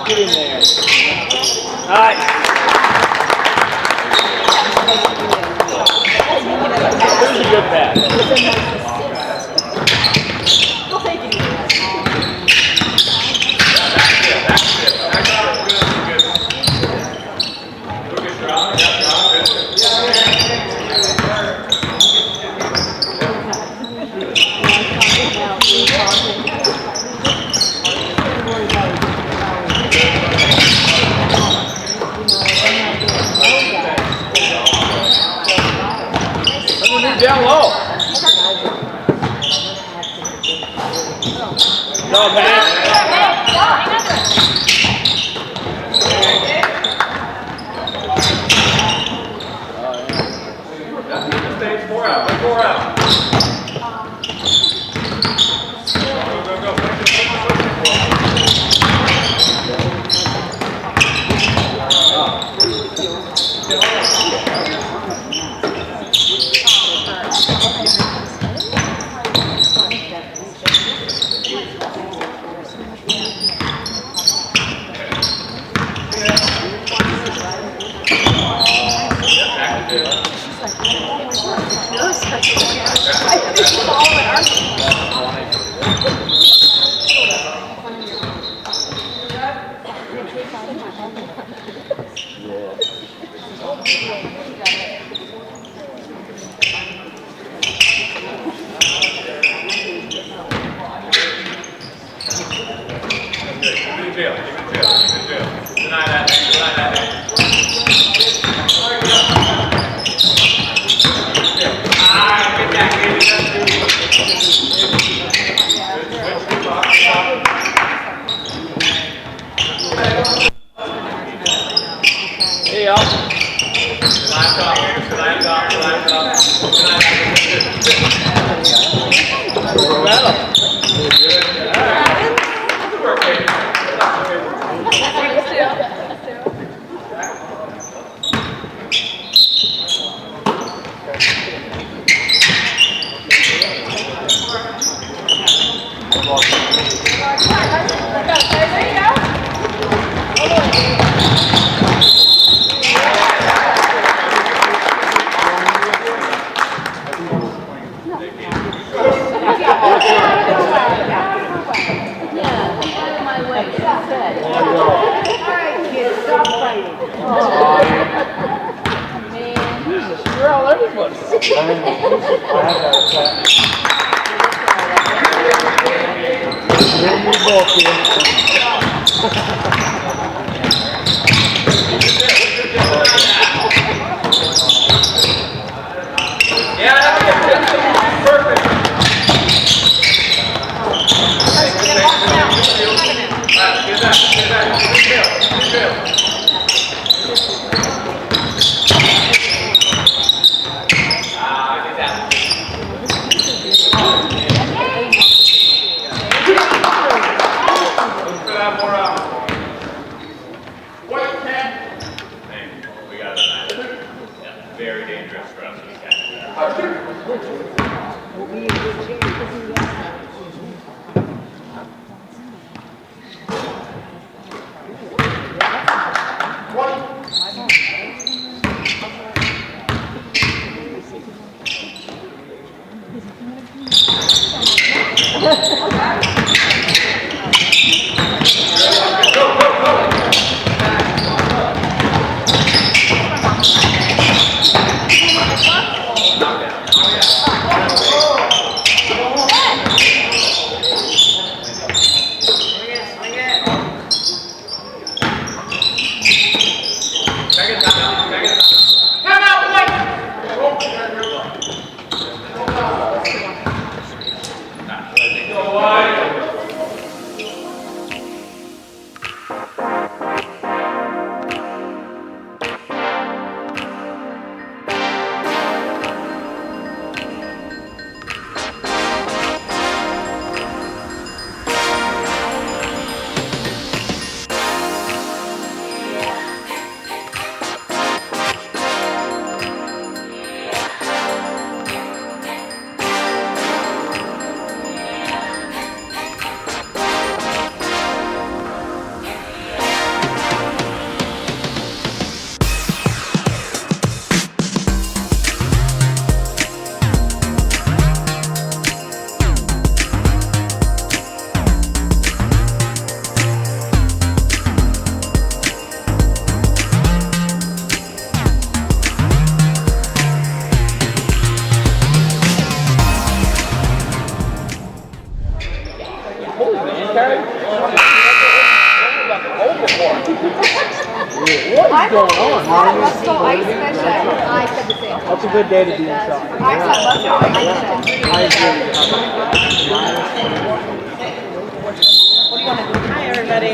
Get in there. All right. There's a good pass. We'll take it. Down low. Go, man. Stage 4 out. 4 out. Go. Hey, up. You're all everybody. Very dangerous for us. What is going on, man? That's a good day to be inside. Hi, everybody.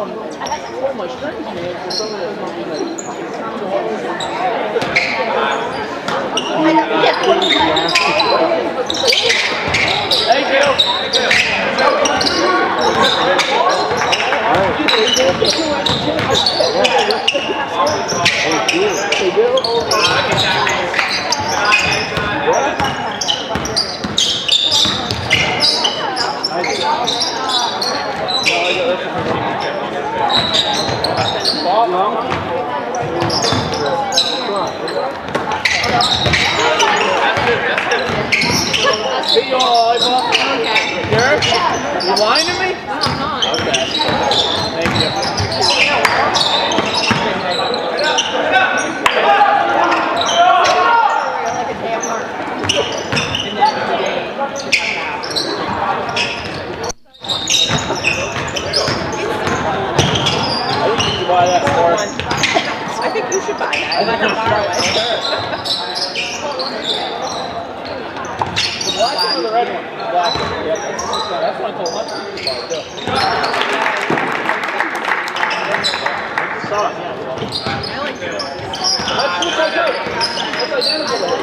pull my strings, man, for some of Thank you. Hey, you all right, boss? Okay. Derek? You lying to me? No, I'm not. Okay. Thank you. Like a damn mark. And then today. I think you should buy that for us. I think you should buy that. I like to borrow it. The black one or the red one? The black one. Yep. That's what I told Hunter to buy too. Saw it, yeah. I like it. That's just like it. That's identical to it.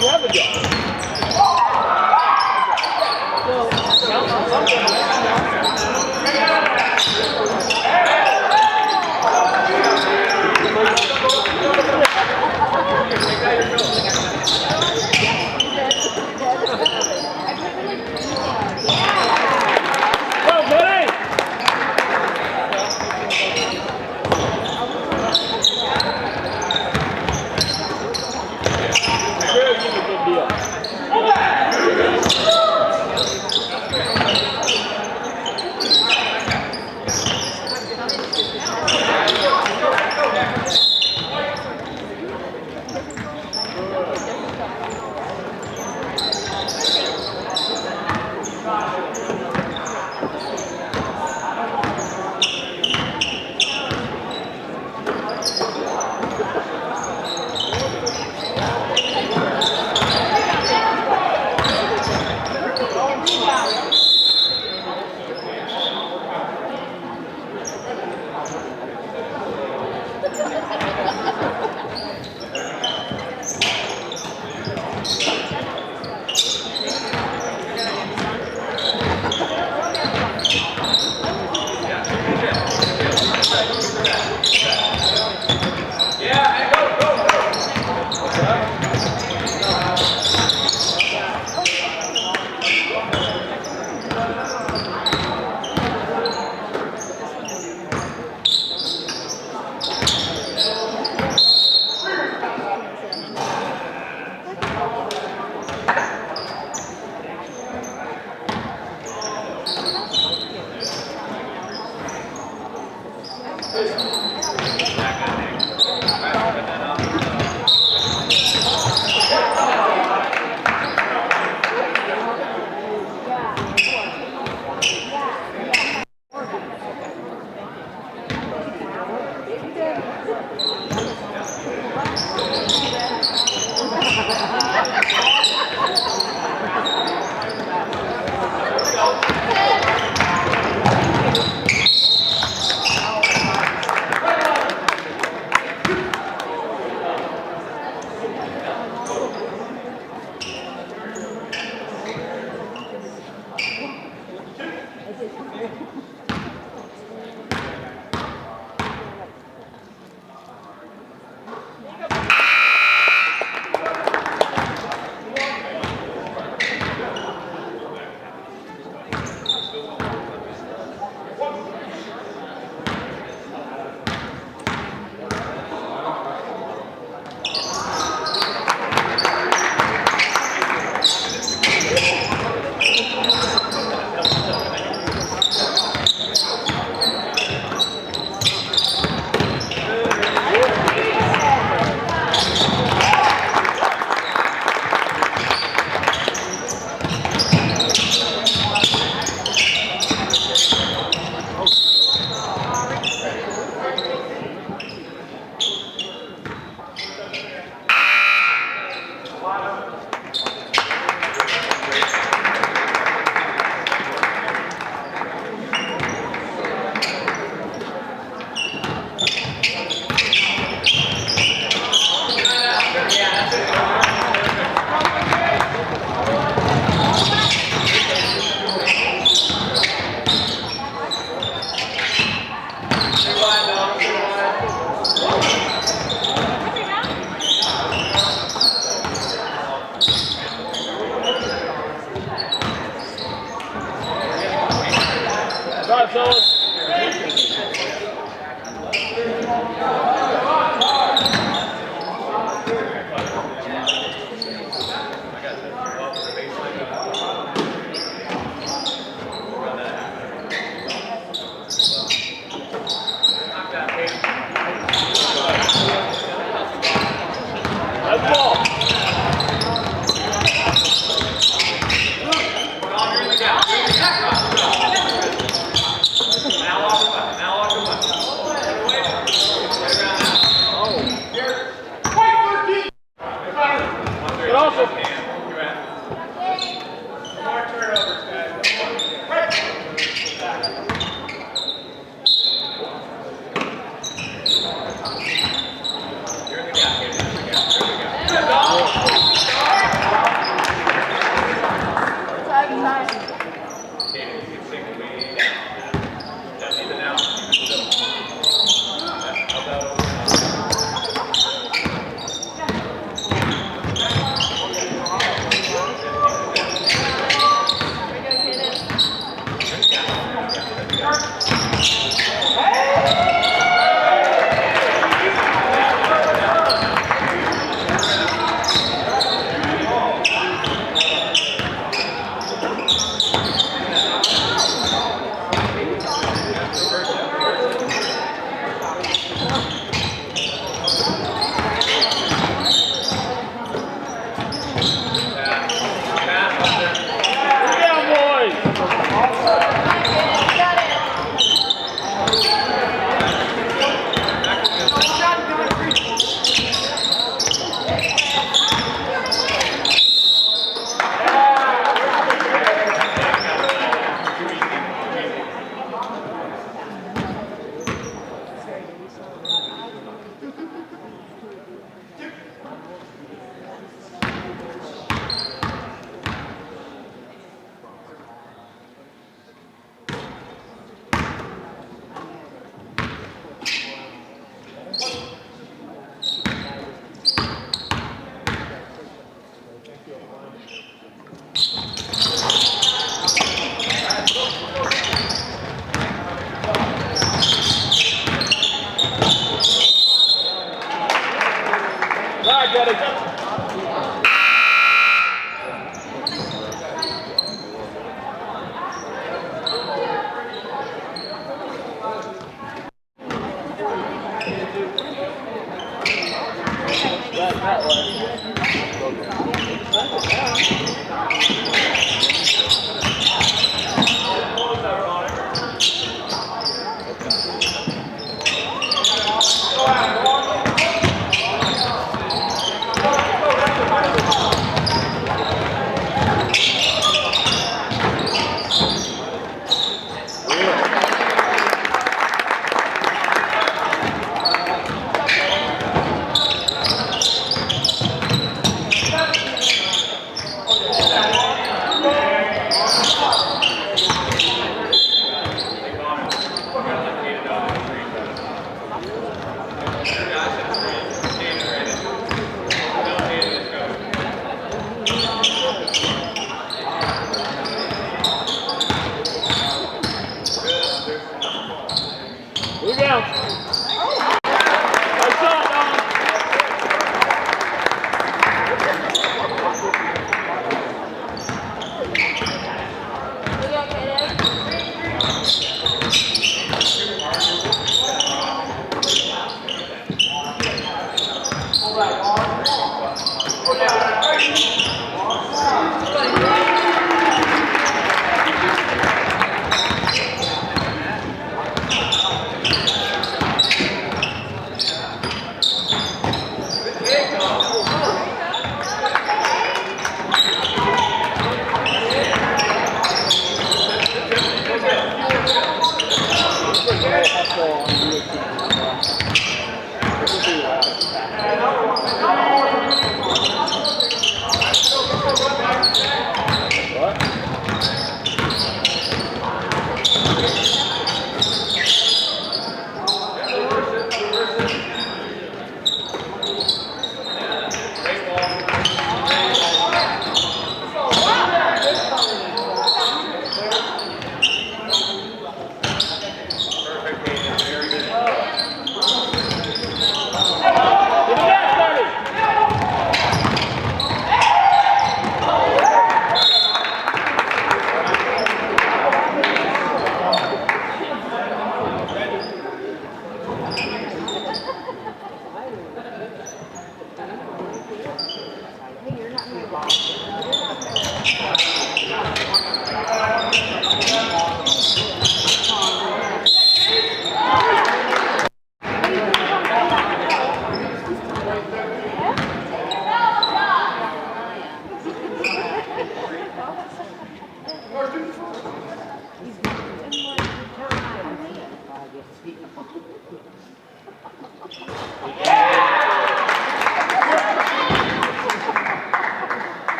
You have a job. Go, buddy! Sure, give you a good deal.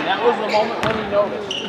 That was the moment when he noticed.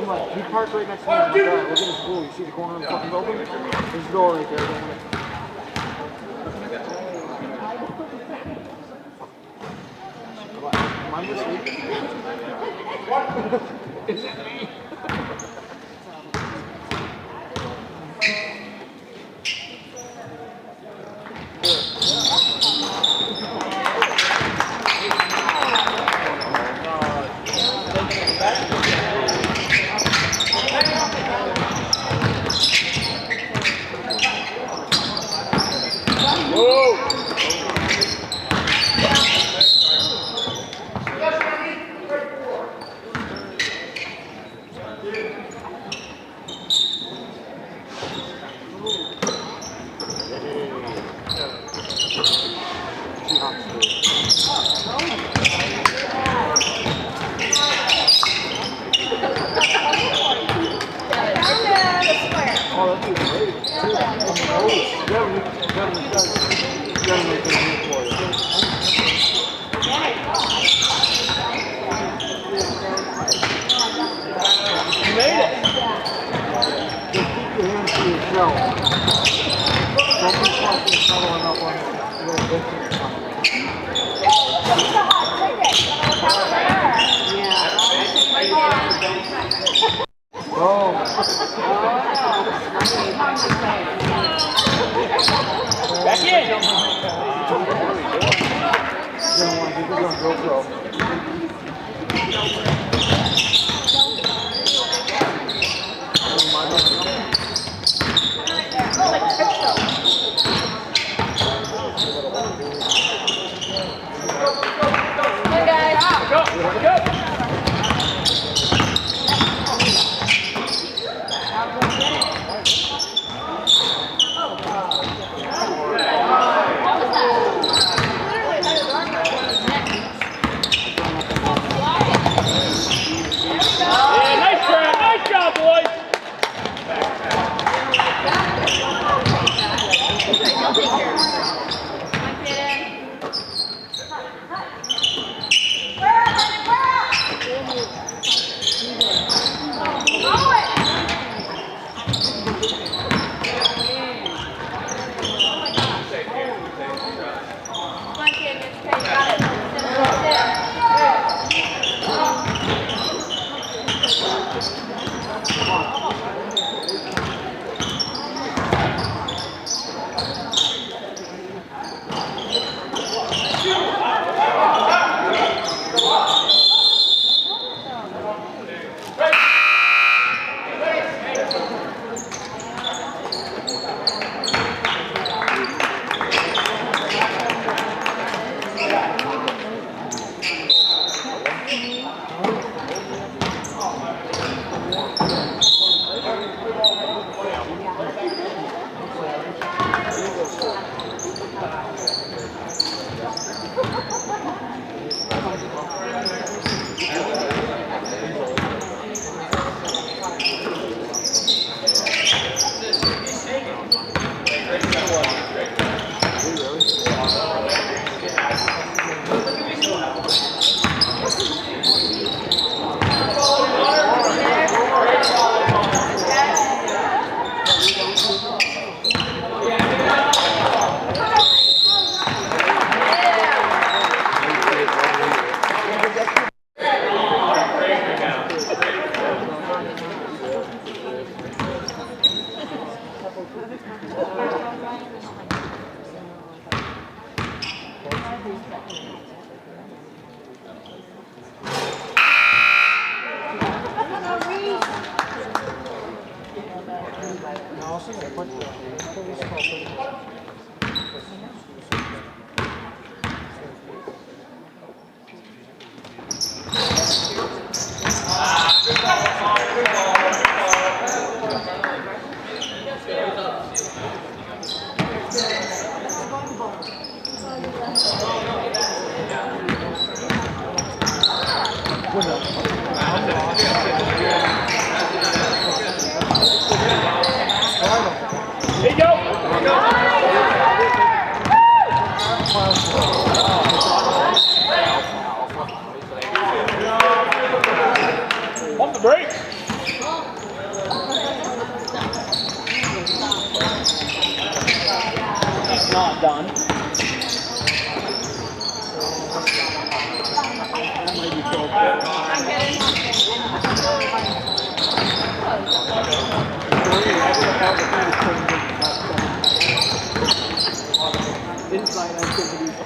I'm like, he parked right next to me. I'm like, all right, look at the school. You see the corner of the fucking building? There's a door right there. Am I mistaken? Is it me? No. Don't be fucking following up on the little distance coming. Oh. Back in. You're gonna want to do this on GoPro. Here you go. On the break. He's not done. Inside activities.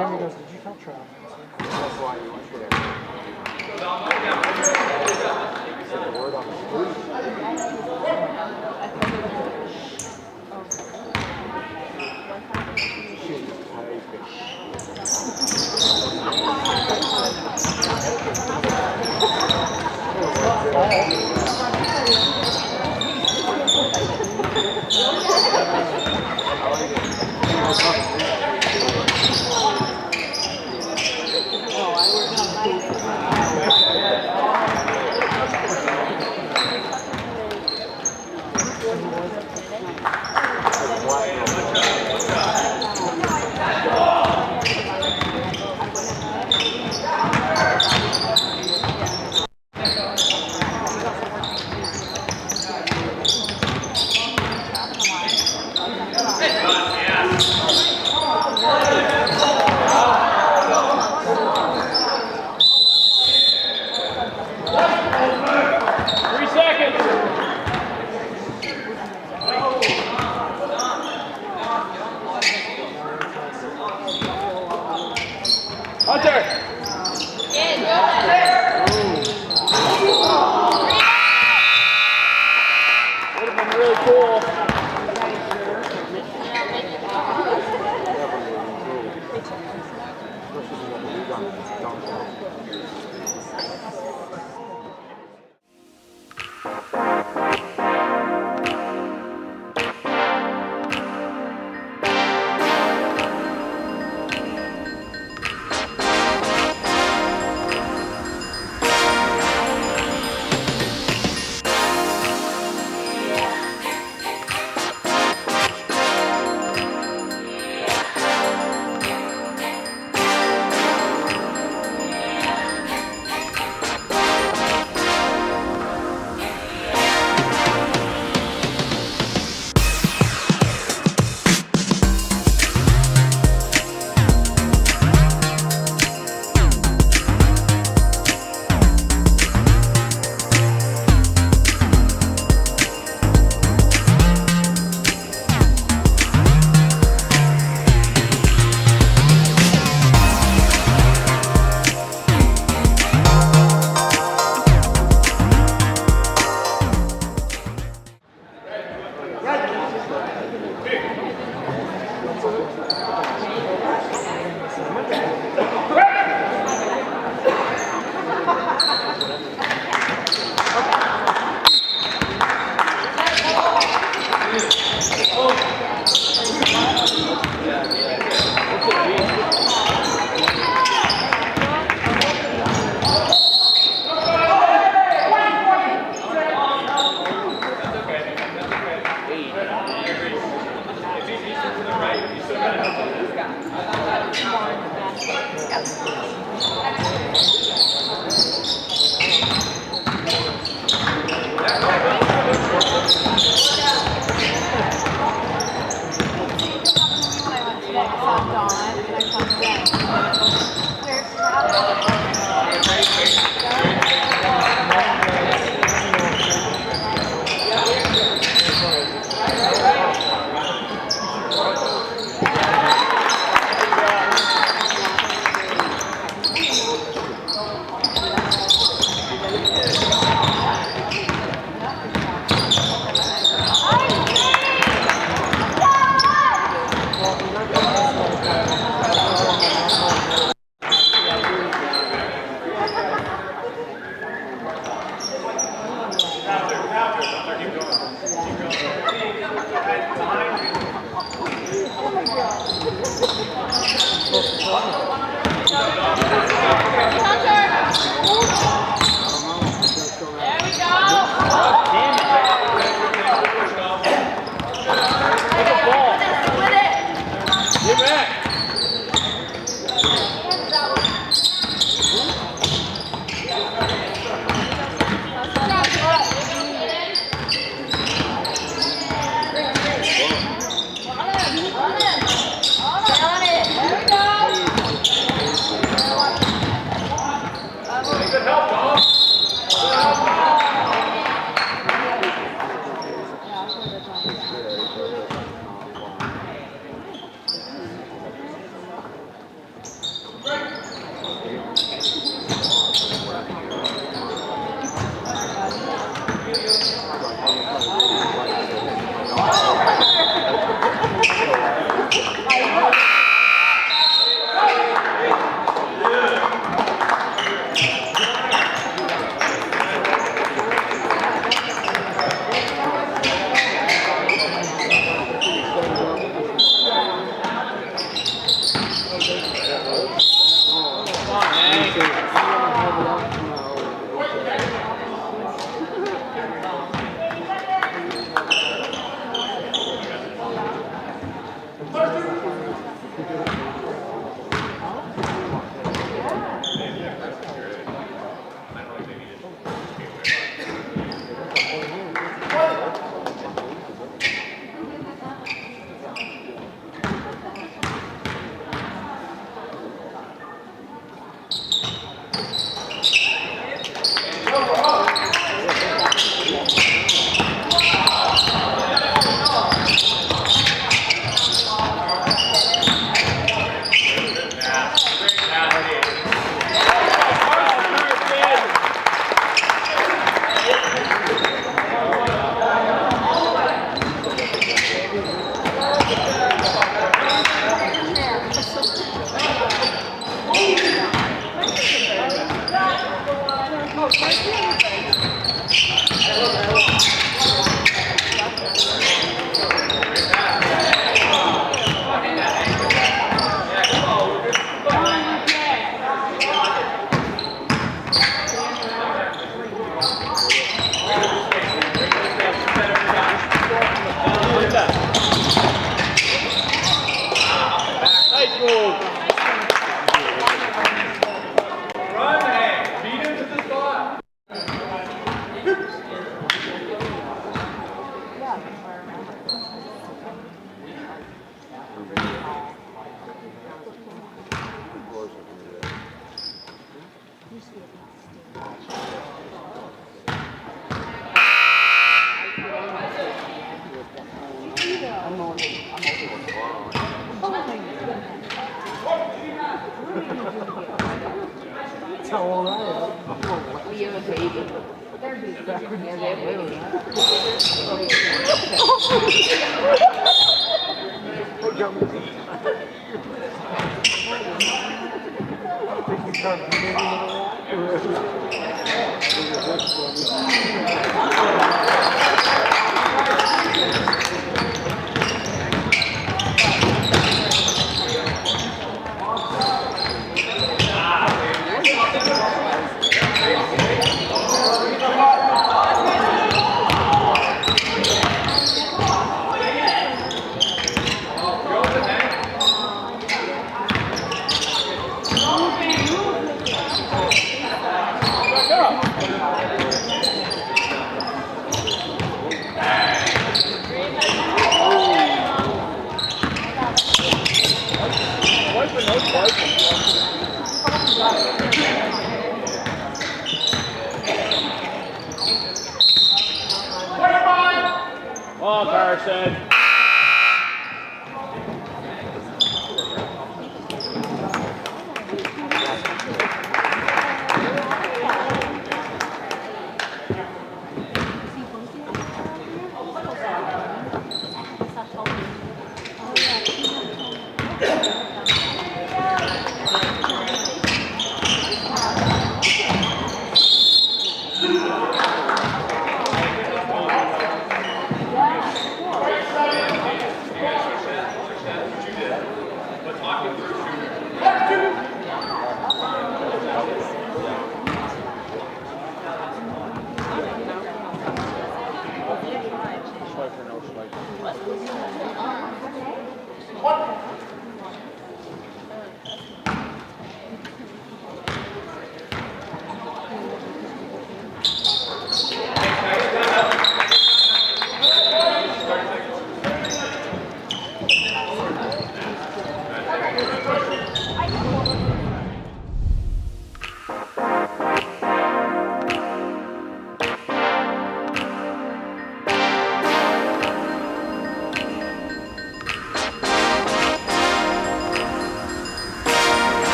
Jimmy goes, did you tell Travis? That's why you went there. He said the word on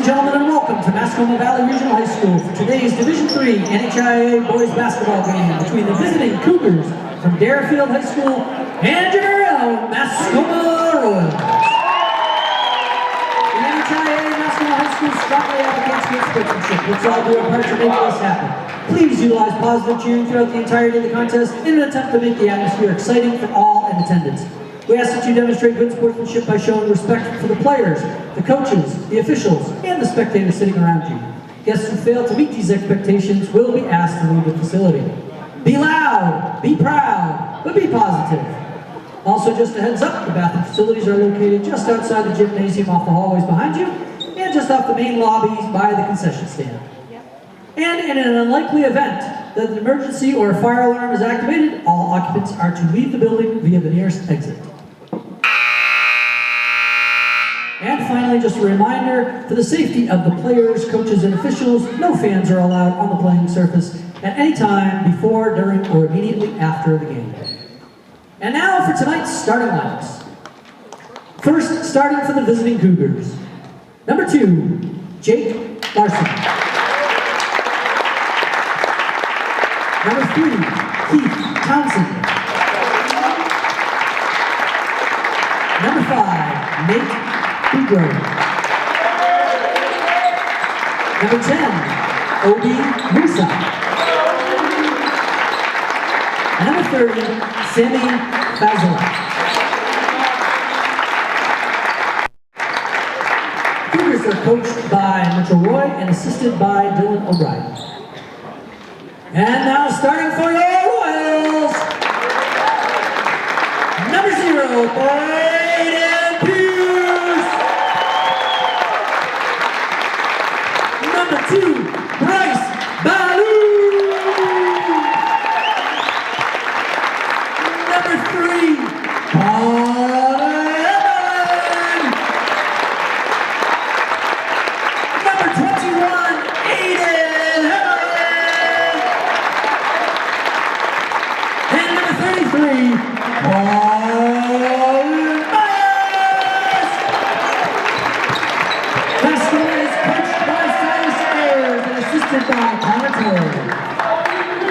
and gentlemen, and welcome to Mascoma Valley Regional High School for today's Division III NHIA boys basketball game between the visiting Cougars from Derryfield High School and your very own Mascoma Royals. The NHIA Mascoma High School strongly advocates good sportsmanship. Let's all do our part to make this happen. Please utilize positive cheering throughout the entirety of the contest in an attempt to make the atmosphere exciting for all in attendance. We ask that you demonstrate good sportsmanship by showing respect for the players, the coaches, the officials, and the spectators sitting around you. Guests who fail to meet these expectations will be asked to leave the facility. Be loud, be proud, but be positive. Also, just a heads up, the bathroom facilities are located just outside the gymnasium off the hallways behind you, and just off the main lobbies by the concession stand. And in an unlikely event that an emergency or a fire alarm is activated, all occupants are to leave the building via the nearest exit. And finally, just a reminder, for the safety of the players, coaches, and officials, no fans are allowed on the playing surface at any time before, during, or immediately after the game. And now for tonight's starting lineups. First, starting for the visiting Cougars. Number 2, Jake Larson. Number 3, Keith Townsend. Number 5, Nate Boudreau. Number 10, Obi Musa. And number 30, Sammy Fazla. Cougars are coached by Mitchell Roy and assisted by Dylan O'Brien. And now starting for your Royals, number 0, Brayden Pierce. Number 2, Bryce Ballou. Number 3, Connor Evan. Number 21, Aiden Henry. And number 33, Paul Myers. Mascoma is coached by Silas Ayers and assisted by Connor Torrey.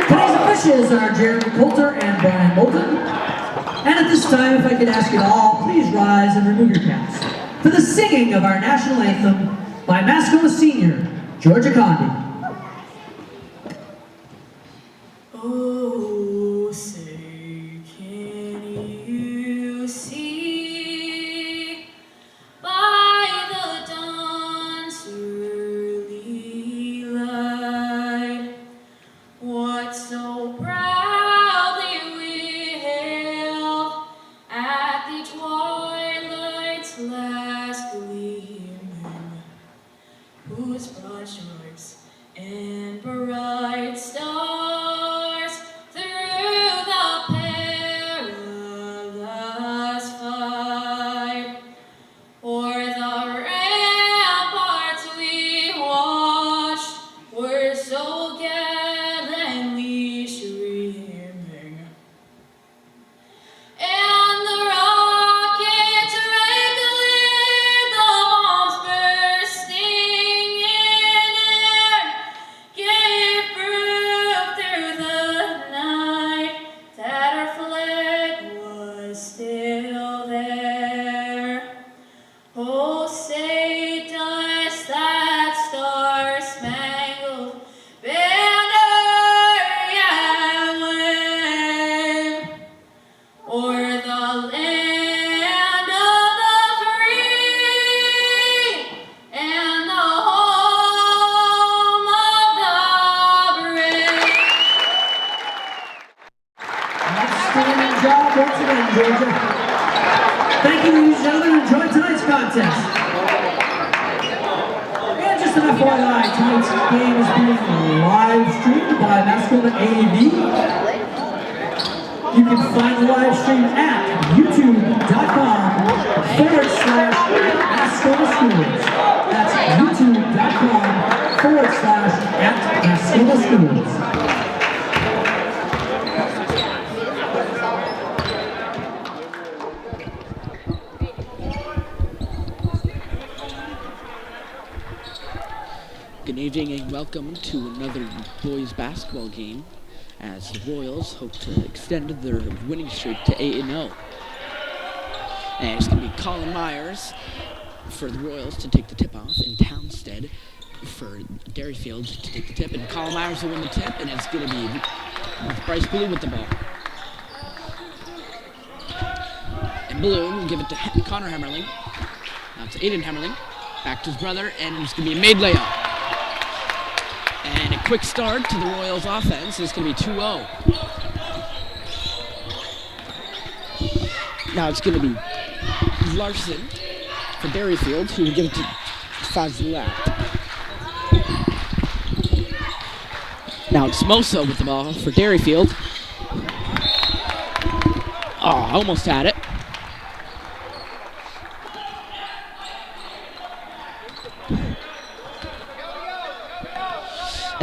Today's officials are Jeremy Coulter and Brian Moulton. And at this time, if I could ask you all, please rise and remove your caps for the singing of our national anthem by Mascoma Senior, Georgia Condi. Oh, say, can you see by the dawn's early light what so proudly we hailed at the twilight's last gleaming, whose broad stripes and bright stars through the perilous fight o'er the ramparts we watched were so gallantly streaming. And the rockets rattling, the bombs bursting in air, gave proof through the night that our flag was still there. Oh, say does that star-spangled banner yet wave o'er the land of the free and the home of the brave? Outstanding job once again, Georgia. Thank you, ladies and gentlemen. Enjoy tonight's contest. And just an FYI, tonight's game is being live streamed by Mascoma AV. You can find the live stream at youtube.com/Mascoma Schools. That's youtube.com/Mascoma Schools. Good evening and welcome to another boys basketball game as the Royals hope to extend their winning streak to 8-0. And it's going to be Colin Myers for the Royals to take the tip-off and Townsend for Derryfield to take the tip. And Colin Myers will win the tip, and it's going to be Bryce Blue with the ball. And Blue will give it to Connor Hammerling. Now it's Aiden Hammerling. Back to his brother, and it's going to be a made layup. And a quick start to the Royals offense. It's going to be 2-0. Now it's going to be Larson for Derryfield, who will give it to Fazlat. Now it's Moso with the ball for Derryfield. Oh, almost had it.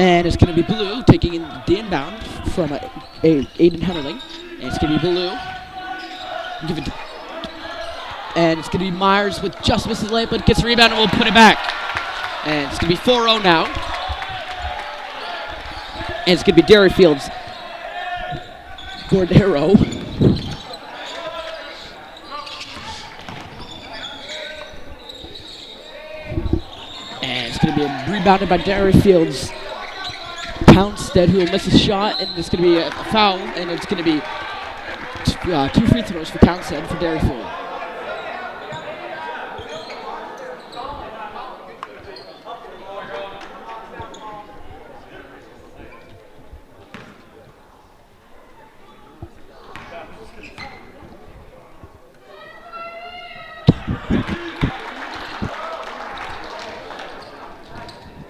And it's going to be Blue taking in the inbound from Aiden Hammerling. And it's going to be Blue. Give it to, and it's going to be Myers with just misses the layup, but gets a rebound and will put it back. And it's going to be 4-0 now. And it's going to be Derryfield's Cordero. And it's going to be rebounded by Derryfield's Townsend, who will miss a shot, and it's going to be a foul, and it's going to be two free throws for Townsend for Derryfield.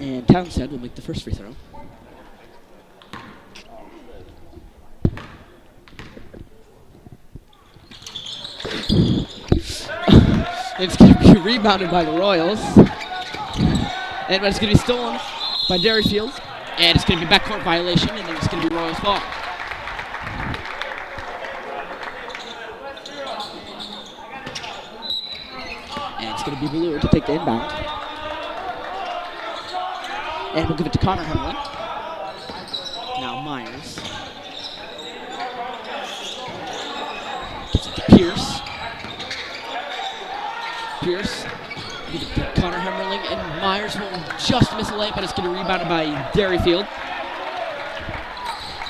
And Townsend will make the first free throw. It's going to be rebounded by the Royals. And it's going to be stolen by Derryfield. And it's going to be backcourt violation, and then it's going to be Royals' ball. And it's going to be Blue to take the inbound. And we'll give it to Connor Hamlin. Now Myers. Gives it to Pierce. Pierce, Connor Hammerling, and Myers will just miss a layup, but it's going to be rebounded by Derryfield.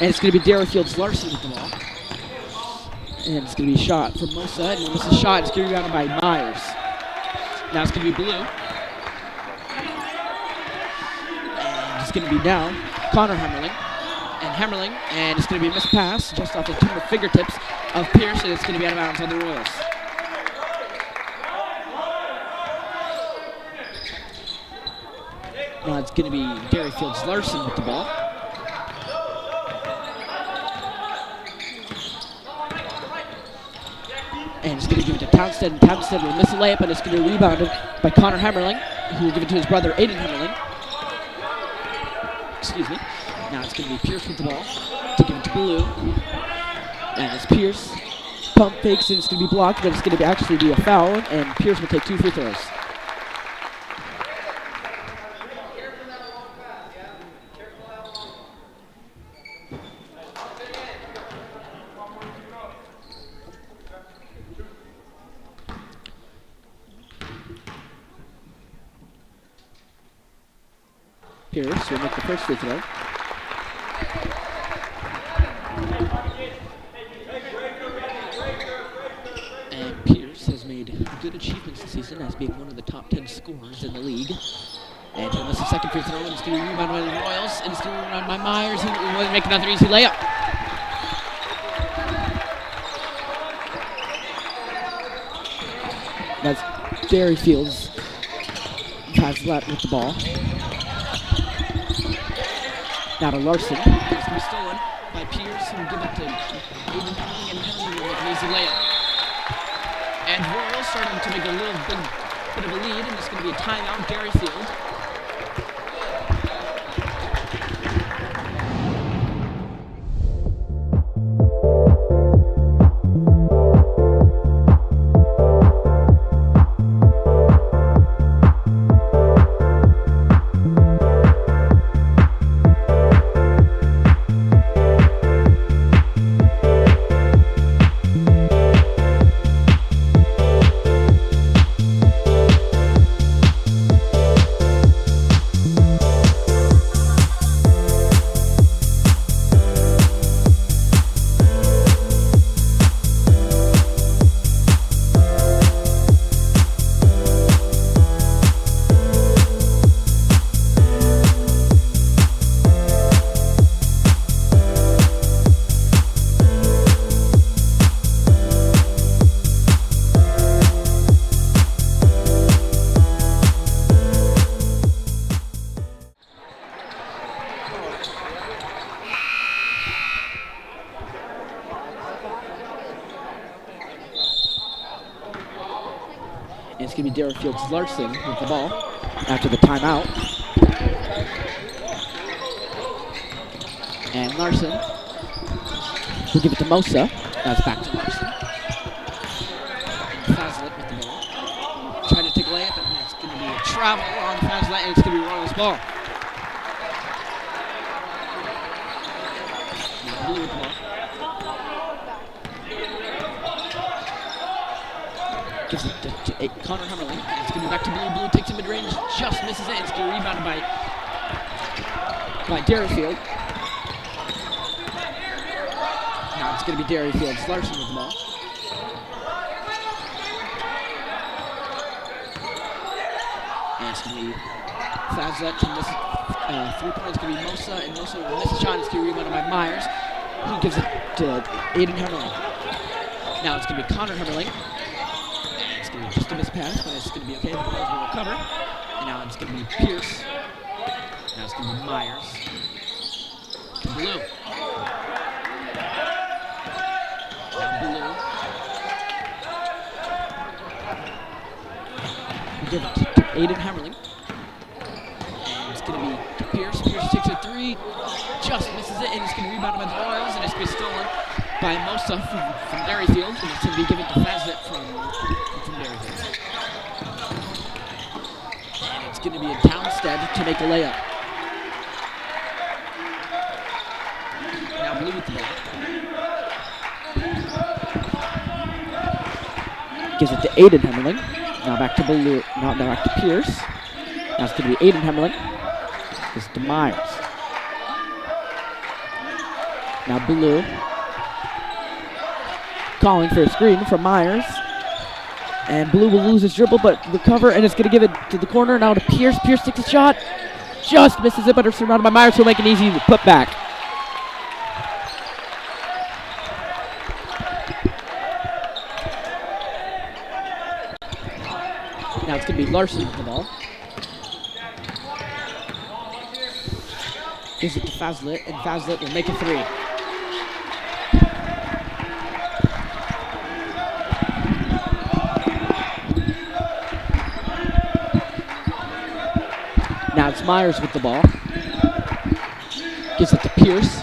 And it's going to be Derryfield's Larson with the ball. And it's going to be a shot from Mosa, and when it's a shot, it's going to be rebounded by Myers. Now it's going to be Blue. And it's going to be now Connor Hammerling, and it's going to be a missed pass just off the tip of fingertips of Pierce, and it's going to be out of bounds on the Royals. Now it's going to be Derryfield's Larson with the ball. And it's going to give it to Townsend, and Townsend will miss a layup, and it's going to be rebounded by Connor Hammerling, who will give it to his brother Aiden Hammerling. Excuse me. Now it's going to be Pierce with the ball to give it to Blue. And it's Pierce. Pump fakes, and it's going to be blocked, but it's going to actually be a foul, and Pierce will take 2 free throws. Pierce will make the first free throw. And Pierce has made good achievements this season as being one of the top 10 scorers in the league. And he'll miss the second free throw, and it's going to be rebounded by the Royals, and it's going to be rebounded by Myers, who will make another easy layup. That's Derryfield's Fazlat with the ball. Now to Larson. It's going to be stolen by Pierce, who will give it to Aiden Hammerling, and Hammerling will make an easy layup. And Royals starting to make a little bit of a lead, and it's going to be a timeout, Derryfield. it's going to be Derryfield's Larson with the ball after the timeout. And Larson will give it to Mosa. That's back to Larson. Fazlet with the ball. Trying to take a layup, and it's going to be a travel on Fazlet, and it's going to be Royals ball. Blue with the ball. Gives it to Connor Hummerling. It's going to be back to Blue. Blue takes it mid-range, just misses it. It's going to be rebounded by Derryfield. Now it's going to be Derryfield's Larson with the ball. And it's going to be Fazlet to miss 3 points. It's going to be Mosa, and Mosa will miss a shot. It's going to be rebounded by Myers, who gives it to Aiden Hummerling. Now it's going to be Connor Hummerling. It's going to be just a miss pass, but it's going to be okay. The Royals will recover. And now it's going to be Pierce. Now it's going to be Myers. To Blue. Now Blue. We give it to Aiden Hammerling. And it's going to be to Pierce. Pierce takes a 3. Just misses it, and it's going to be rebounded by the Royals, and it's going to be stolen by Mosa from Derryfield, and it's going to be given to Fazlet from Derryfield. And it's going to be a Downstead to make a layup. Now Blue with the ball. Gives it to Aiden Hemmerling. Now back to Blue. Now back to Pierce. Now it's going to be Aiden Hemmerling. Gives it to Myers. Now Blue. Calling for a screen from Myers. And Blue will lose his dribble, but recover, and it's going to give it to the corner. Now to Pierce. Pierce takes a shot. Just misses it, but it's surrounded by Myers, who will make an easy putback. Now it's going to be Larson with the ball. Gives it to Fazlet, and Fazlet will make a 3. Now it's Myers with the ball. Gives it to Pierce.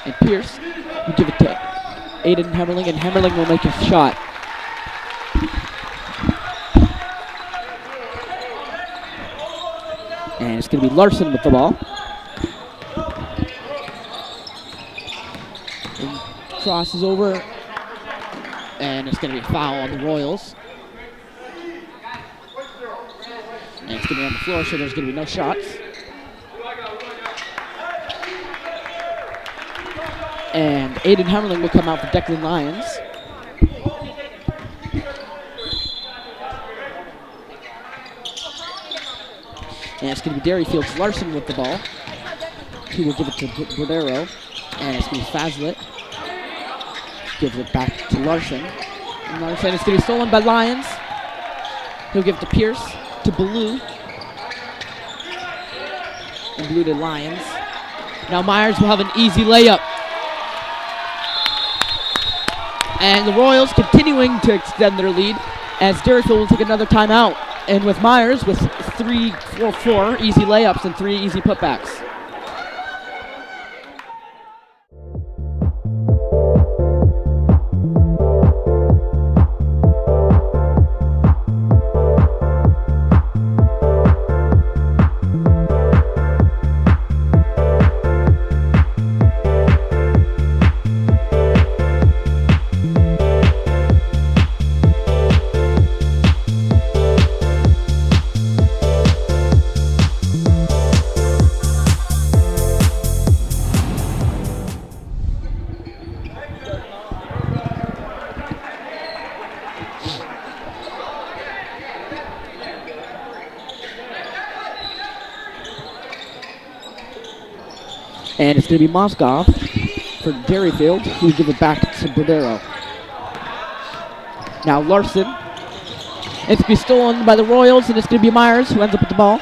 And Pierce will give it to Aiden Hemmerling, and Hemmerling will make a shot. And it's going to be Larson with the ball. And crosses over. And it's going to be a foul on the Royals. And it's going to be on the floor, so there's going to be no shots. And Aiden Hemmerling will come out for Declan Lyons. And it's going to be Derryfield's Larson with the ball. He will give it to Bordero. And it's going to be Fazlet. Gives it back to Larson. And Larson is going to be stolen by Lyons. He'll give it to Pierce. To Blue. And Blue to Lyons. Now Myers will have an easy layup. And the Royals continuing to extend their lead as Derryfield will take another timeout. And with Myers with 4 easy layups and 3 easy putbacks. And it's going to be Moskov for Derryfield, who will give it back to Bordero. Now Larson. It's going to be stolen by the Royals, and it's going to be Myers who ends up with the ball.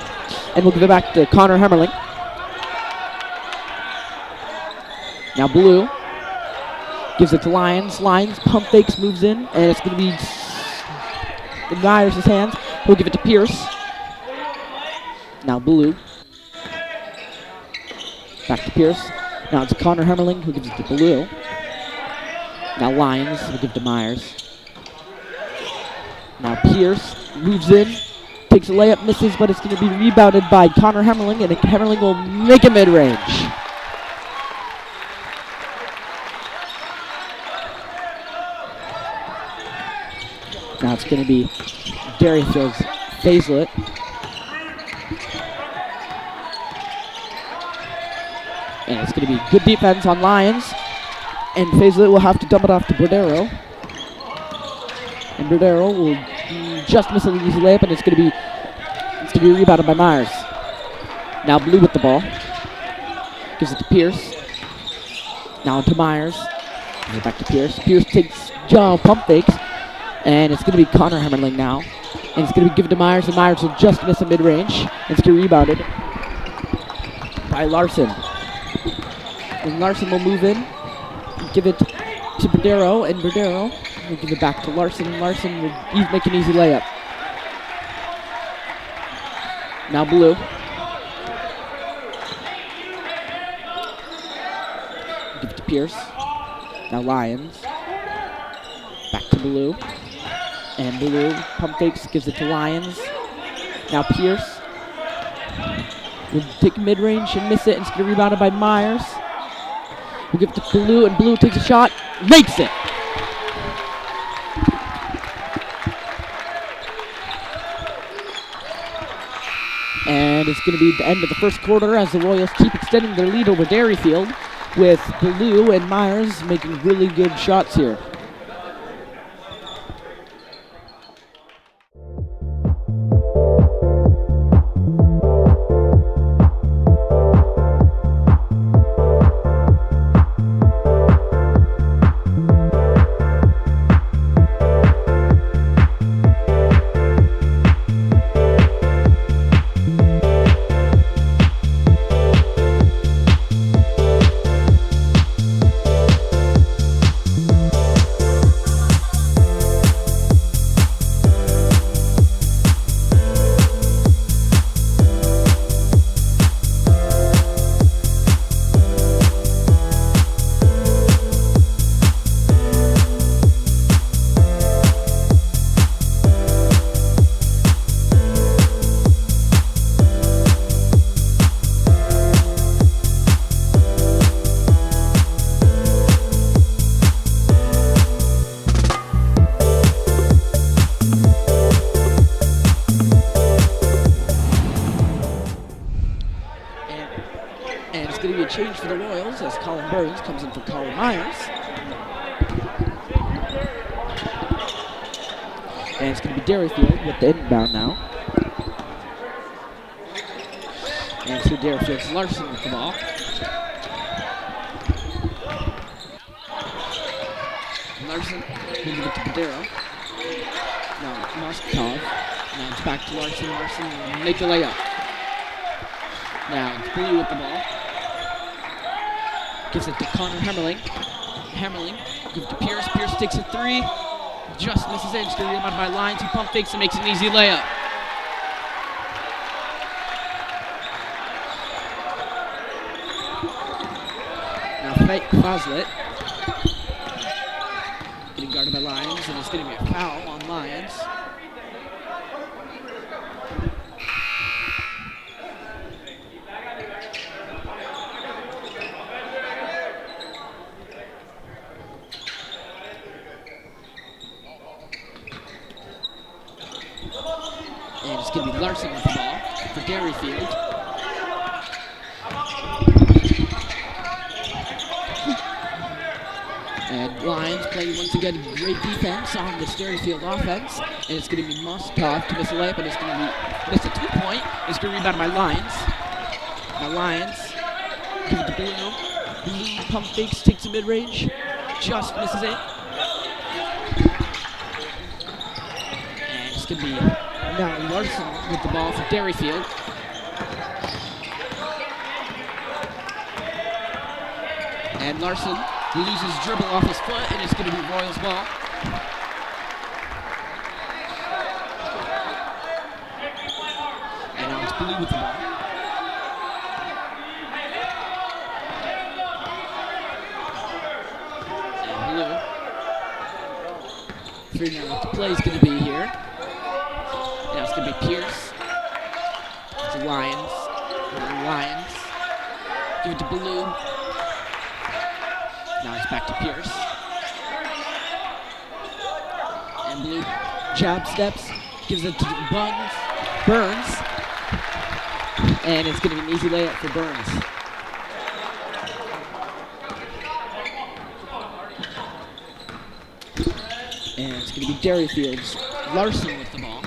And we'll give it back to Connor Hemmerling. Now Blue gives it to Lyons. Lyons pump fakes, moves in, and it's going to be in Myers' hands. He'll give it to Pierce. Now Blue. Back to Pierce. Now it's Connor Hemmerling who gives it to Blue. Now Lyons will give it to Myers. Now Pierce moves in, takes a layup, misses, but it's going to be rebounded by Connor Hemmerling, and Hemmerling will make a mid-range. Now it's going to be Derryfield's Faislet. And it's going to be good defense on Lyons. And Faislet will have to dump it off to Bordero. And Bordero will just miss an easy layup, and it's going to be rebounded by Myers. Now Blue with the ball. Gives it to Pierce. Now to Myers. Gives it back to Pierce. Pierce takes pump fakes. And it's going to be Connor Hemmerling now. And it's going to be given to Myers, and Myers will just miss a mid-range. It's going to be rebounded by Larson. And Larson will move in, give it to Bordero, and Bordero will give it back to Larson, and Larson will make an easy layup. Now Blue. Give it to Pierce. Now Lyons. Back to Blue. And Blue pump fakes, gives it to Lyons. Now Pierce will take mid-range and miss it, and it's going to be rebounded by Myers. We'll give it to Blue, and Blue takes a shot, makes it. And it's going to be the end of the first quarter as the Royals keep extending their lead over Derryfield, with Blue and Myers making really good shots here. Change for the Royals as Colin Burns comes in for Colin Myers. And it's going to be Derryfield with the inbound now. And so Derryfield's Larson with the ball. Larson will give it to Bordero. Now Moskov. Now it's back to Larson. Larson will make the layup. Now it's Blue with the ball. Gives it to Connor Hemmerling. Hemmerling gives it to Pierce. Pierce takes a three. Just misses it. It's going to be rebounded by Lyons, who pump fakes and makes an easy layup. Now Faislet. Getting guarded by Lyons, and it's going to be a foul on Lyons. And it's going to be Larson with the ball for Derryfield. And Lyons playing once again great defense on this Derryfield offense. And it's going to be Moskov to miss a layup, and it's going to be miss a 2-point. It's going to be rebounded by Lyons. Now Lyons give it to Blue. Blue pump fakes, takes a mid-range, just misses it. And it's going to be now Larson with the ball for Derryfield. And Larson loses dribble off his foot, and it's going to be Royals ball. Blue with the ball. And Blue. 3 now what the play is going to be here. Now it's going to be Pierce. It's the Lions. Lions. Give it to Blue. Now it's back to Pierce. And Blue jab steps. Gives it to Burns. And it's going to be an easy layup for Burns. And it's going to be Derryfield's Larson with the ball.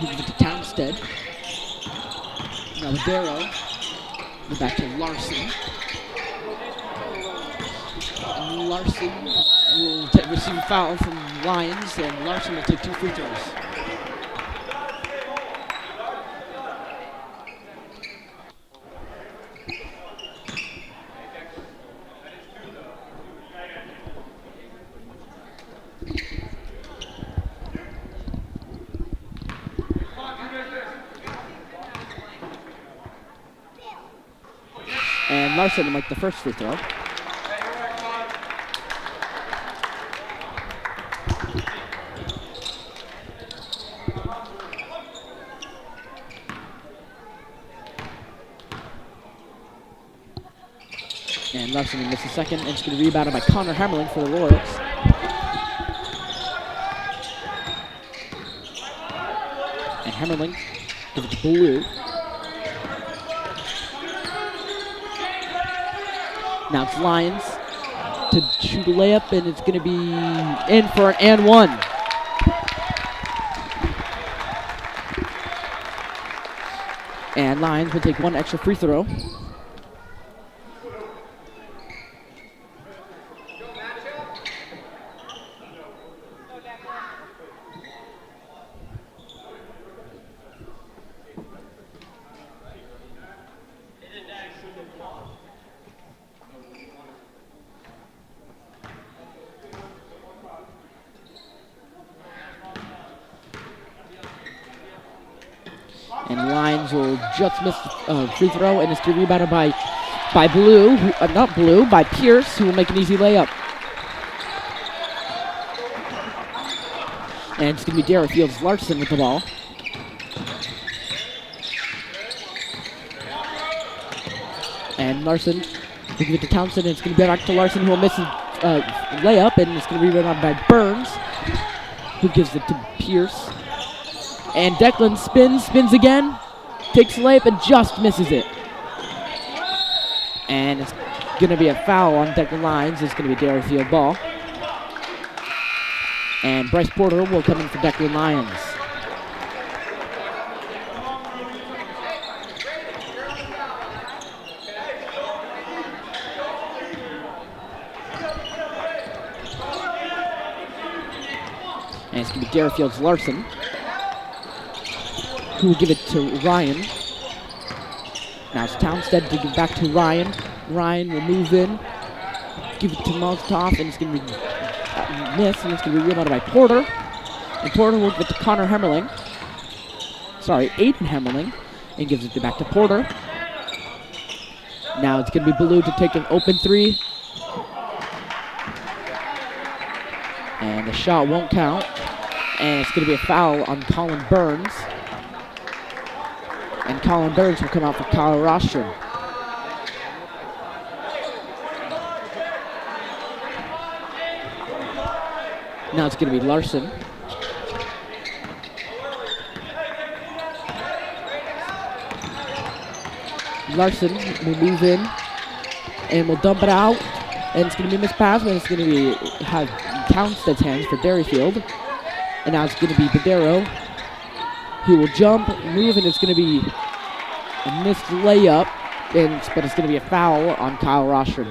Give it to Townsend. Now the Barrow. Back to Larson. And Larson will receive a foul from Lions, and Larson will take 2 free throws. And Larson will make the first free throw. And Larson will miss the second, and it's going to be rebounded by Connor Hammerling for the Royals. And Hammerling gives it to Blue. Now it's Lions to shoot a layup, and it's going to be in for an and one. And Lions will take 1 extra free throw. And Lions will just miss the free throw, and it's going to be rebounded by Blue, not Blue, by Pierce, who will make an easy layup. And it's going to be Derryfield's Larson with the ball. And Larson will give it to Townsend, and it's going to be back to Larson, who will miss his layup, and it's going to be rebounded by Burns, who gives it to Pierce. And Declan spins again, takes a layup and just misses it. And it's going to be a foul on Declan Lions. It's going to be Derryfield ball. And Bryce Porter will come in for Declan Lions. And it's going to be Derryfield's Larson, who will give it to Ryan. Now it's Townsend to give back to Ryan. Ryan will move in, give it to Molotov, and it's going to be missed, and it's going to be rebounded by Porter. And Porter will give it to Connor Hammerling. Sorry, Aiden Hammerling, and gives it back to Porter. Now it's going to be Blue to take an open 3. And the shot won't count. And it's going to be a foul on Colin Burns. And Colin Burns will come out for Kyle Rostrom. Now it's going to be Larson. Larson will move in and will dump it out. And it's going to be mispassed, and it's going to be have Townsend's hands for Derryfield. And now it's going to be Badero, who will jump, move, and it's going to be a missed layup, but it's going to be a foul on Kyle Rostrom.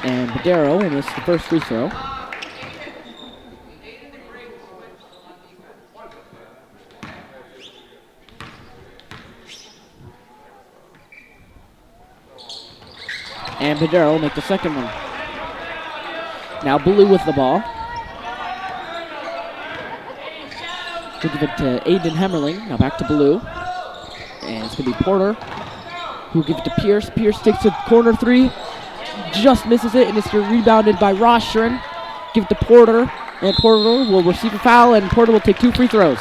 And Badero will miss the first free throw. And Padero will make the second one. Now Blue with the ball. We'll give it to Aiden Hemmerling. Now back to Blue. And it's going to be Porter, who'll give it to Pierce. Pierce takes a corner three. Just misses it, and it's rebounded by Rostron. Give it to Porter. And Porter will receive a foul, and Porter will take 2 free throws.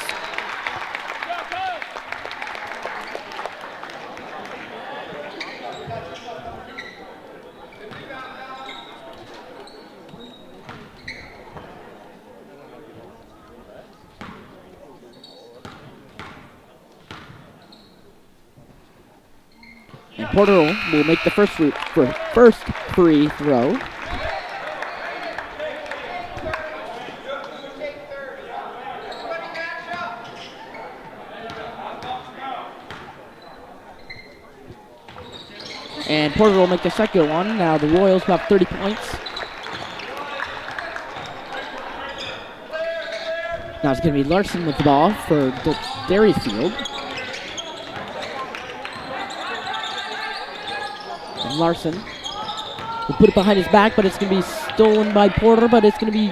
And Porter will make the first free throw. And Porter will make the second one. Now the Royals have 30 points. Now it's going to be Larson with the ball for Derryfield. And Larson will put it behind his back, but it's going to be stolen by Porter, but it's going to be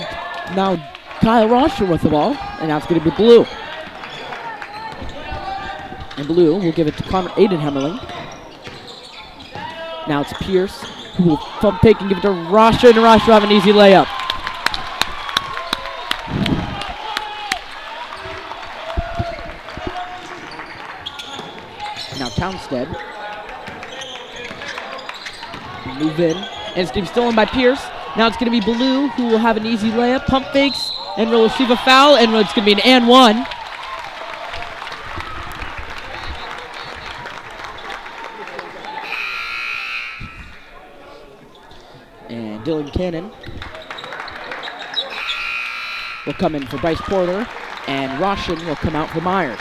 now Kyle Rosher with the ball, and now it's going to be Blue. And Blue will give it to Aiden Hemmerling. Now it's Pierce, who will pump fake and give it to Rosher, and Rosher will have an easy layup. Now Townsend. Move in, and it's going to be stolen by Pierce. Now it's going to be Blue, who will have an easy layup, pump fakes, and will receive a foul, and it's going to be an and one. And Dylan Cannon will come in for Bryce Porter, and Roshan will come out for Myers.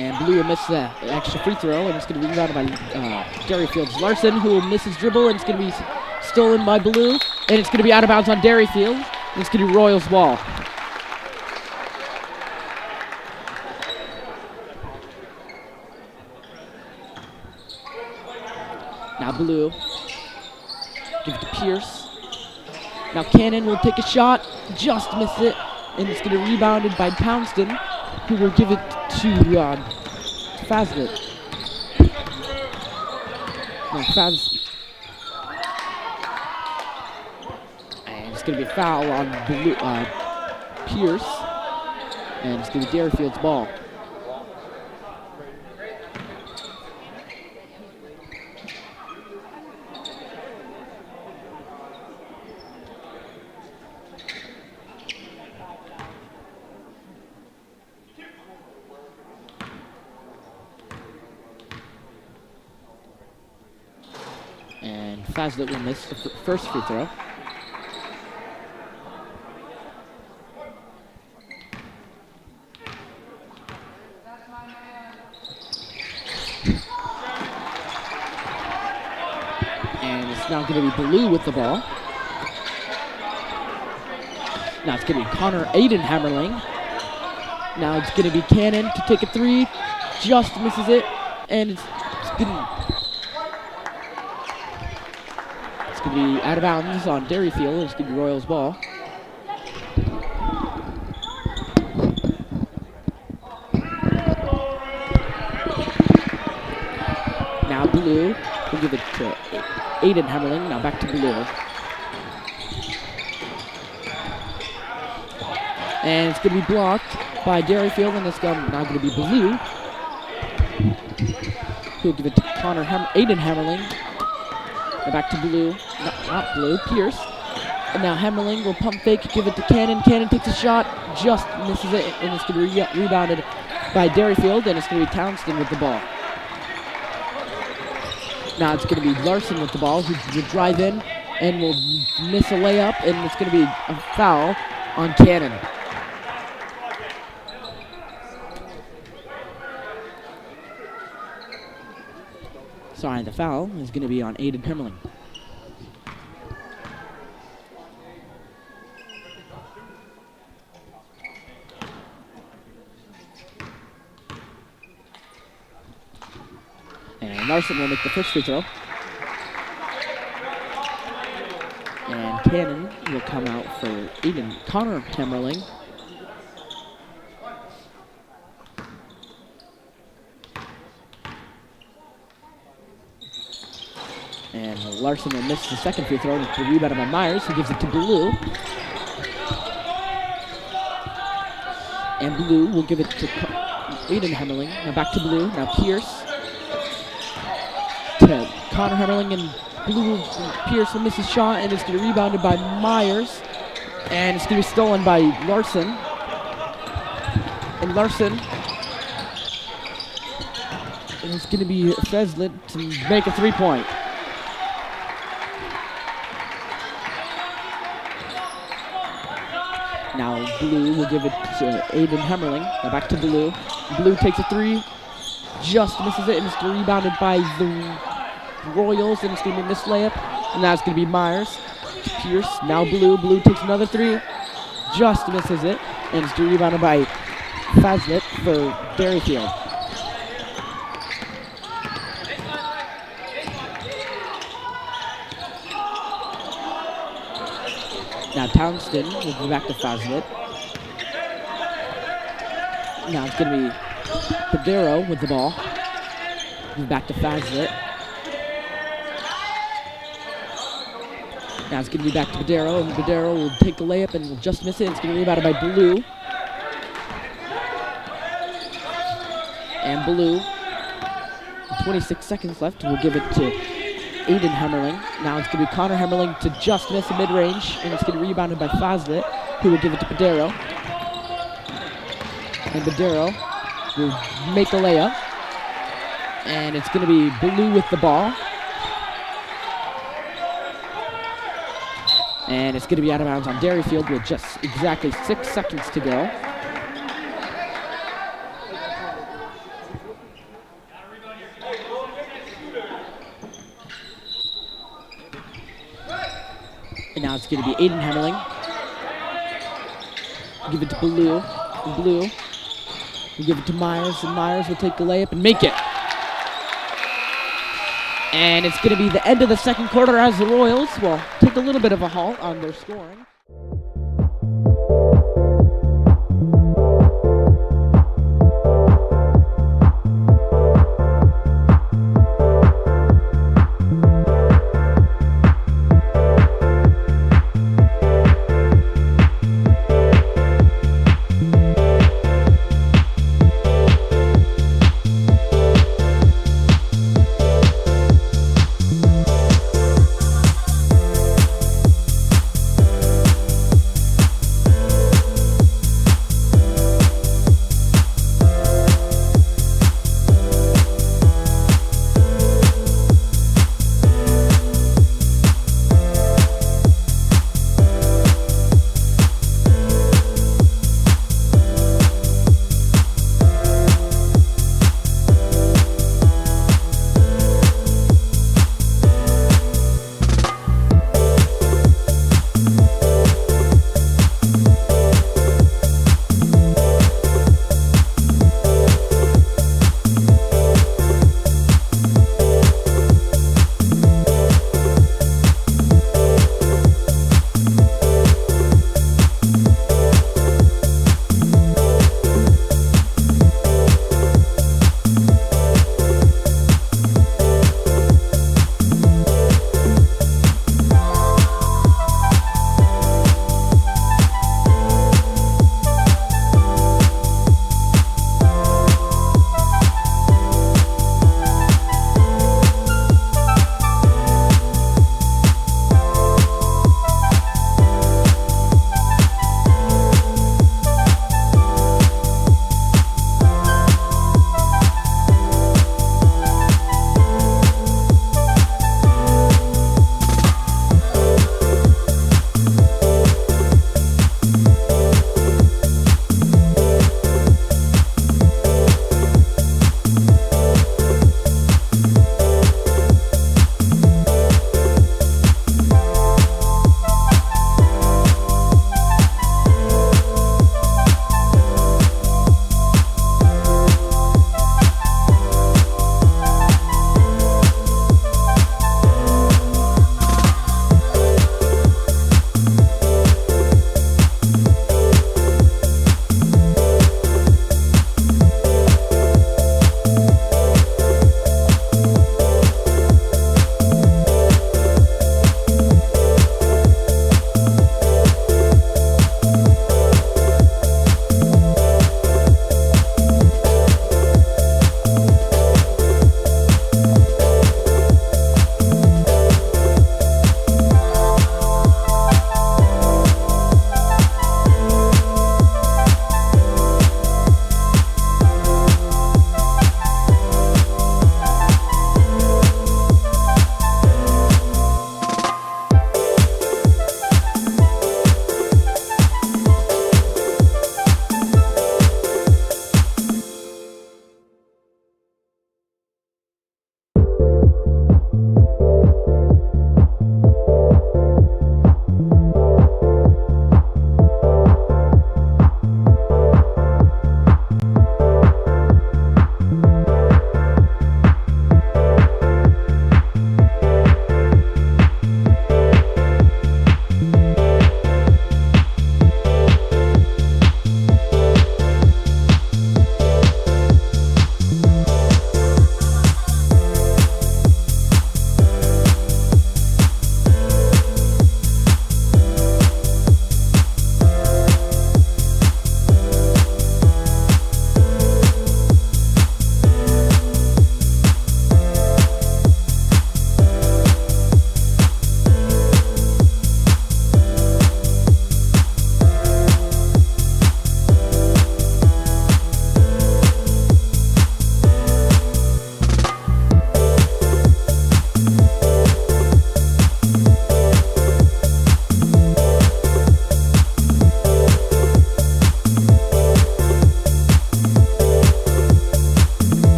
And Blue will miss the extra free throw, and it's going to be rebounded by Derryfield's Larson, who will miss his dribble, and it's going to be stolen by Blue, and it's going to be out of bounds on Derryfield, and it's going to be Royals ball. Now Blue, give it to Pierce. Now Cannon will take a shot, just miss it, and it's going to be rebounded by Poundston, who will give it to Fazlet. No, and it's going to be a foul on Blue, Pierce, and it's going to be Derryfield's ball. And Fazlet will miss the first free throw. And it's now going to be Blue with the ball. Now it's going to be Aiden Hammerling. Now it's going to be Cannon to take a three. Just misses it. And it's going to be out of bounds on Derryfield. It's going to be Royals ball. Now Blue will give it to Aiden Hammerling. Now back to Blue. And it's going to be blocked by Derryfield, and it's now going to be Blue. He'll give it to Aiden Hammerling. Now back to Blue. Not Blue, Pierce. And now Hammerling will pump fake, give it to Cannon. Cannon takes a shot, just misses it, and it's going to be rebounded by Derryfield, and it's going to be Townsend with the ball. Now it's going to be Larson with the ball, who will drive in and will miss a layup, and it's going to be a foul on Cannon. Sorry, the foul is going to be on Aiden Hemmerling. And Larson will make the first free throw. And Cannon will come out for Aiden. Connor Hammerling. And Larson will miss the second free throw. The rebound by Myers, who gives it to Blue. And Blue will give it to Aiden Hammerling. Now back to Blue. Now Pierce. To Connor Hammerling, and Blue. Pierce will miss his shot, and it's going to be rebounded by Myers. And it's going to be stolen by Larson. And Larson. And it's going to be Feslin to make a three-point. Now Blue will give it to Aiden Hammerling. Now back to Blue. Blue takes a three. Just misses it, and it's rebounded by the Royals, and it's going to be a missed layup. And that's going to be Myers. Pierce. Now Blue. Blue takes another three. Just misses it, and it's rebounded by Fazlet for Derryfield. Now Townsend will go back to Fazlet. Now it's going to be Padero with the ball. Back to Fazlet. Now it's going to be back to Padero, and Padero will take the layup and will just miss it. It's going to be rebounded by Blue. And Blue, 26 seconds left, will give it to Aiden Hammerling. Now it's going to be Connor Hammerling to just miss a mid-range, and it's going to be rebounded by Fazlet, who will give it to Padero. And Padero will make the layup. And it's going to be Blue with the ball. And it's going to be out of bounds on Derryfield with just exactly 6 seconds to go. And now it's going to be Aiden Hammerling. Give it to Blue. Blue will give it to Myers, and Myers will take the layup and make it. And it's going to be the end of the second quarter as the Royals will take a little bit of a halt on their scoring.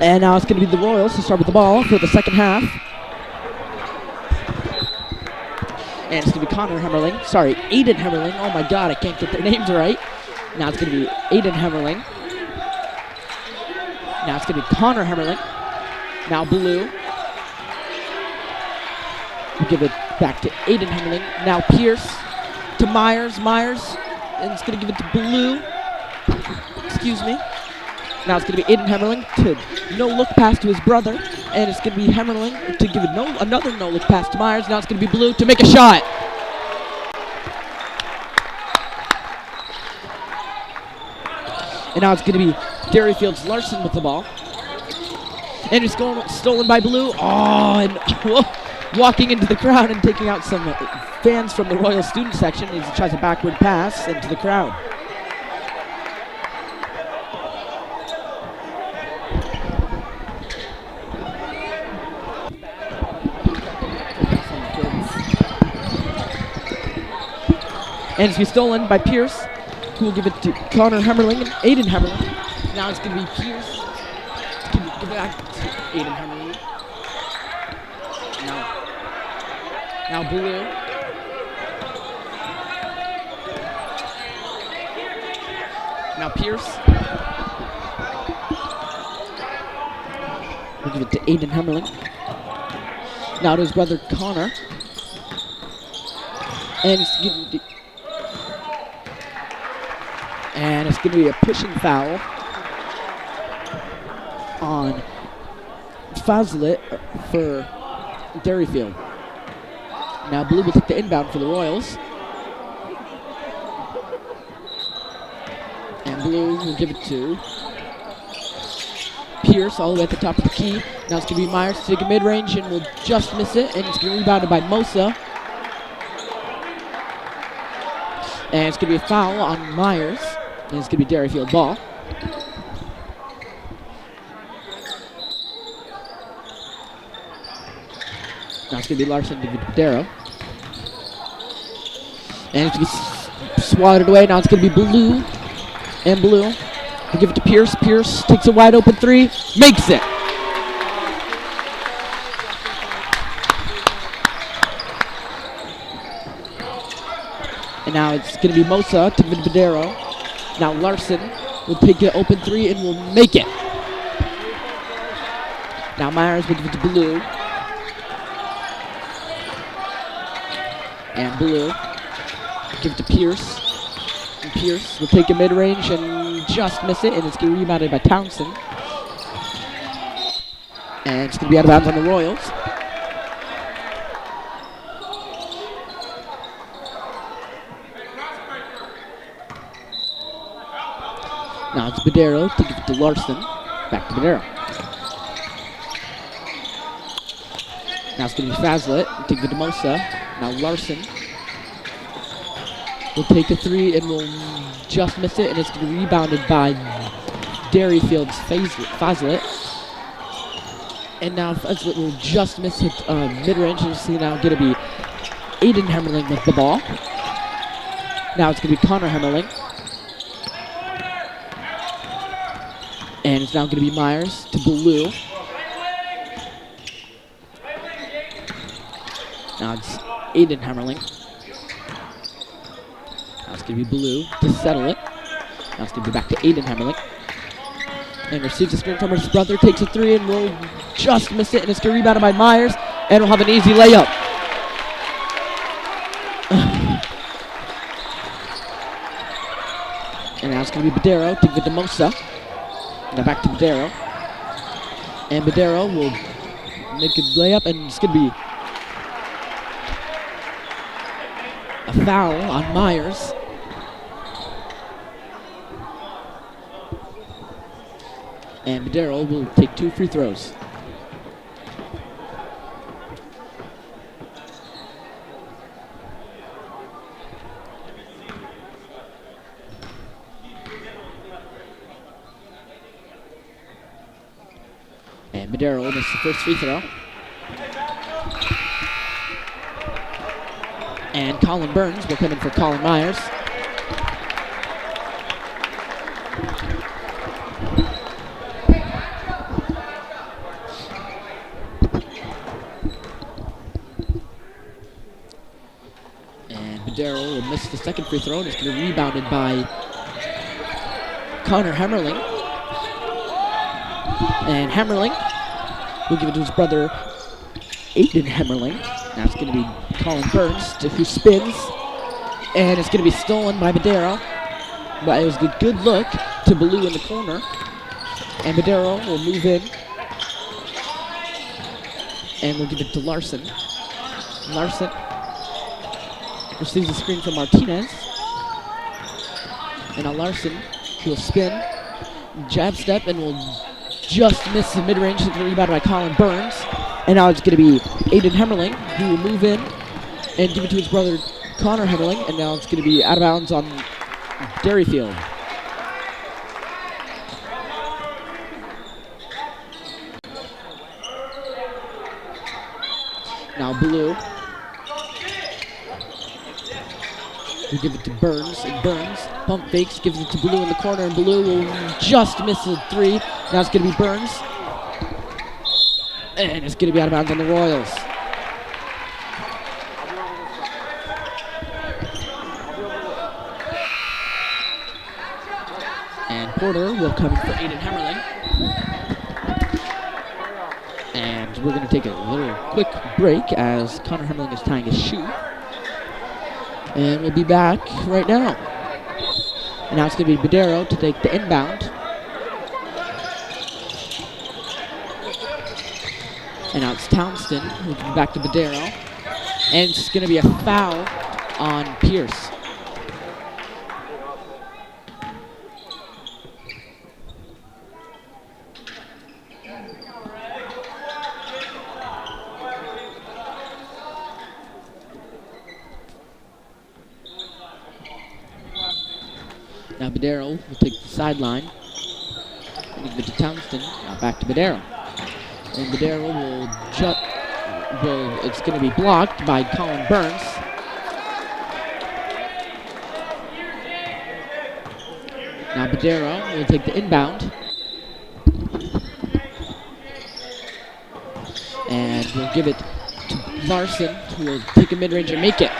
And now it's going to be the Royals to start with the ball for the second half. And it's going to be Aiden Hemmerling. Oh my God, I can't get their names right. Now it's going to be Aiden Hemmerling. Now it's going to be Connor Hemmerling. Now Blue. We'll give it back to Aiden Hemmerling. Now Pierce to Myers. And it's going to give it to Blue. Excuse me. Now it's going to be Aiden Hemmerling to no-look pass to his brother. And it's going to be Hemmerling to give another no-look pass to Myers. Now it's going to be Blue to make a shot. And now it's going to be Derryfield's Larson with the ball. And it's stolen by Blue. Oh, and walking into the crowd and taking out some fans from the Royal student section. He tries a backward pass into the crowd. And it's going to be stolen by Pierce, who will give it to Connor Hemmerling and Aiden Hemmerling. Now it's going to be Pierce. Give it back to Aiden Hemmerling. Now Blue. Now Pierce. We'll give it to Aiden Hemmerling. Now to his brother Connor. And it's going to be a pushing foul on Fazlet for Derryfield. Now Blue will take the inbound for the Royals. And Blue will give it to Pierce all the way at the top of the key. Now it's going to be Myers to take a mid-range and will just miss it. And it's going to be rebounded by Mosa. And it's going to be a foul on Myers. And it's going to be Derryfield ball. Now it's going to be Larson to Darrow. And it's going to be swatted away. Now it's going to be Blue. And Blue will give it to Pierce. Pierce takes a wide open three. Makes it. And now it's going to be Mosa to Videro. Now Larson will take an open three and will make it. Now Myers will give it to Blue. And Blue will give it to Pierce. And Pierce will take a mid-range and just miss it. And it's going to be rebounded by Townsend. And it's going to be out of bounds on the Royals. Now it's Badero to give it to Larson. Back to Badero. Now it's going to be Fazlet to give it to Mosa. Now Larson will take a three and will just miss it. And it's going to be rebounded by Derryfield's Fazlet. And now Fazlet will just miss it mid-range. And you see now going to be Aiden Hemmerling with the ball. Now it's going to be Connor Hemmerling. And it's now going to be Myers to Blue. Now it's Aiden Hemmerling. Now it's going to be Blue to settle it. Now it's going to be back to Aiden Hemmerling. And receives a screen from his brother, takes a three and will just miss it. And it's going to be rebounded by Myers. And will have an easy layup. And now it's going to be Badero to give it to Mosa. Now back to Badero. And Badero will make a layup, and it's going to be a foul on Myers. And Badero will take 2 free throws. And Madero missed the first free throw. And Colin Burns will come in for Colin Myers. Badero will miss the second free throw, and it's going to be rebounded by Connor Hammerling. And Hammerling will give it to his brother, Aiden Hammerling. Now it's going to be Colin Burns, who spins, and it's going to be stolen by Badero. But it was a good look to Baloo in the corner. And Badero will move in. And we'll give it to Larson. Larson receives a screen from Martinez. And now Larson will spin, jab step, and will just miss the mid-range. It's rebounded by Colin Burns. And now it's going to be Aiden Hemmerling, who will move in and give it to his brother Connor Hemmerling. And now it's going to be out of bounds on Derryfield. Now Blue will give it to Burns, and Burns pump fakes, gives it to Blue in the corner, and Blue will just miss a three. Now it's going to be Burns, and it's going to be out of bounds on the Royals. And Porter will come in for Aiden Hemmerling. And we're going to take a little quick break as Connor Hemmerling is tying his shoe. And we'll be back right now. And now it's going to be Badero to take the inbound. And now it's Townsend who'll be back to Badero. And it's going to be a foul on Pierce. Now Badero will take the sideline. And give it to Townsend. Now back to Badero. And Badero it's going to be blocked by Colin Burns. Now Badero will take the inbound. And we'll give it to Larson, who will take a mid-range and make it.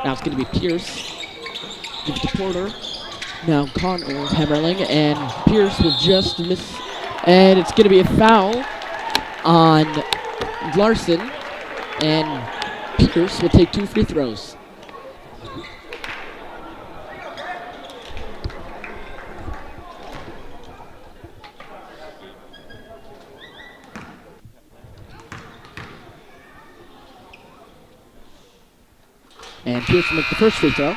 Now it's going to be Pierce. Give it to Porter. Now Connor Hemmerling, and Pierce will just miss. And it's going to be a foul on Larson. And Pierce will take 2 free throws. And Pierce will make the first free throw.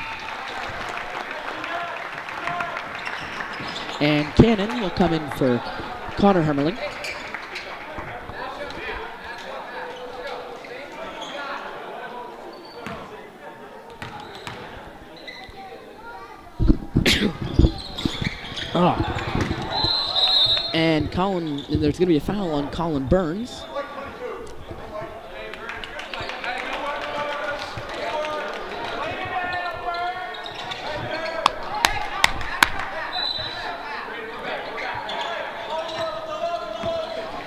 And Cannon will come in for Connor Hemmerling. And there's going to be a foul on Colin Burns.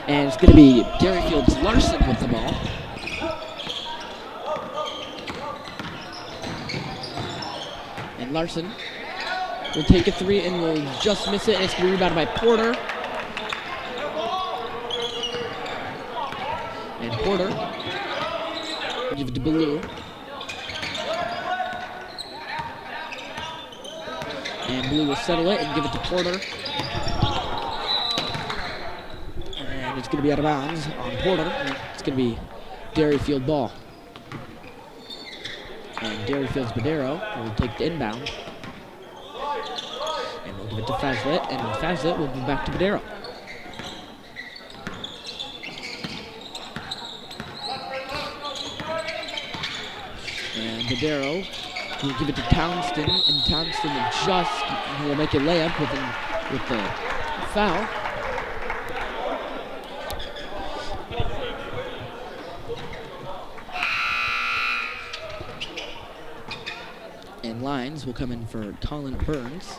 And it's going to be Derryfield's Larson with the ball. And Larson will take a three and will just miss it. And it's going to be rebounded by Porter. And Porter will give it to Baloo. And Baloo will settle it and give it to Porter. It's going to be out of bounds on Porter. It's going to be Derryfield ball. And Derryfield's Badero will take the inbound. And we'll give it to Fazlet. And Fazlet will move back to Badero. And Badero will give it to Townsend. And Townsend will make a layup with the foul. And lines will come in for Colin Burns.